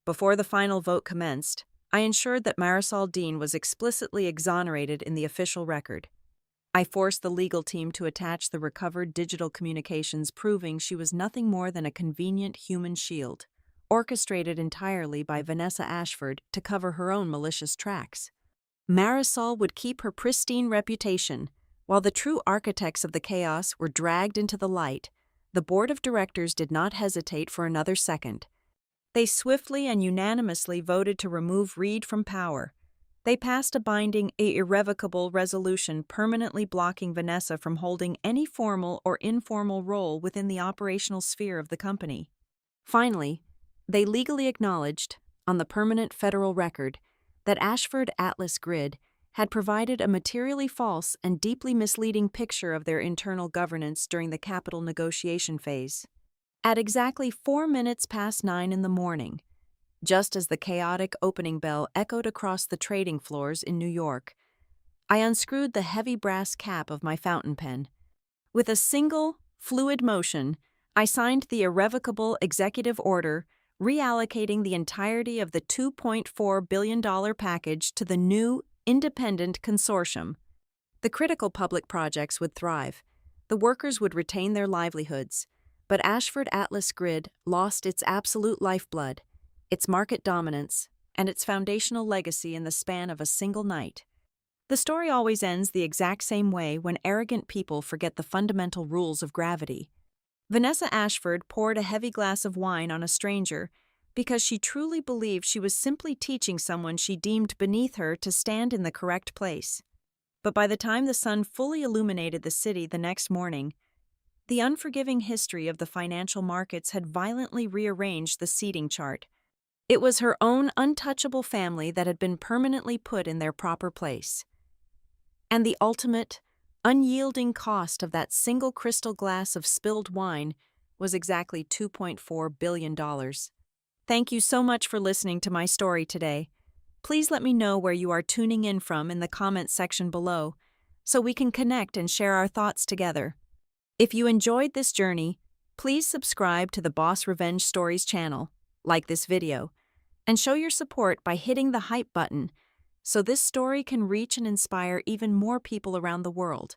Before the final vote commenced, I ensured that Marisol Dean was explicitly exonerated in the official record. I forced the legal team to attach the recovered digital communications, proving she was nothing more than a convenient human shield, orchestrated entirely by Vanessa Ashford to cover her own malicious tracks. Marisol would keep her pristine reputation, while the true architects of the chaos were dragged into the light. The board of directors did not hesitate for another second. They swiftly and unanimously voted to remove Reed from power. They passed a binding, irrevocable resolution permanently blocking Vanessa from holding any formal or informal role within the operational sphere of the company. Finally, they legally acknowledged, on the permanent federal record, that Ashford Atlas Grid had provided a materially false and deeply misleading picture of their internal governance during the capital negotiation phase. At exactly 4 minutes past 9 in the morning, just as the chaotic opening bell echoed across the trading floors in New York, I unscrewed the heavy brass cap of my fountain pen. With a single, fluid motion, I signed the irrevocable executive order reallocating the entirety of the $2.4 billion package to the new, independent consortium. The critical public projects would thrive. The workers would retain their livelihoods. But Ashford Atlas Grid lost its absolute lifeblood, its market dominance, and its foundational legacy in the span of a single night. The story always ends the exact same way when arrogant people forget the fundamental rules of gravity. Vanessa Ashford poured a heavy glass of wine on a stranger because she truly believed she was simply teaching someone she deemed beneath her to stand in the correct place. But by the time the sun fully illuminated the city the next morning, the unforgiving history of the financial markets had violently rearranged the seating chart. It was her own untouchable family that had been permanently put in their proper place. And the ultimate, unyielding cost of that single crystal glass of spilled wine was exactly $2.4 billion. Thank you so much for listening to my story today. Please let me know where you are tuning in from in the comments section below, so we can connect and share our thoughts together. If you enjoyed this journey, please subscribe to the Boss Revenge Stories channel, like this video, and show your support by hitting the hype button so this story can reach and inspire even more people around the world.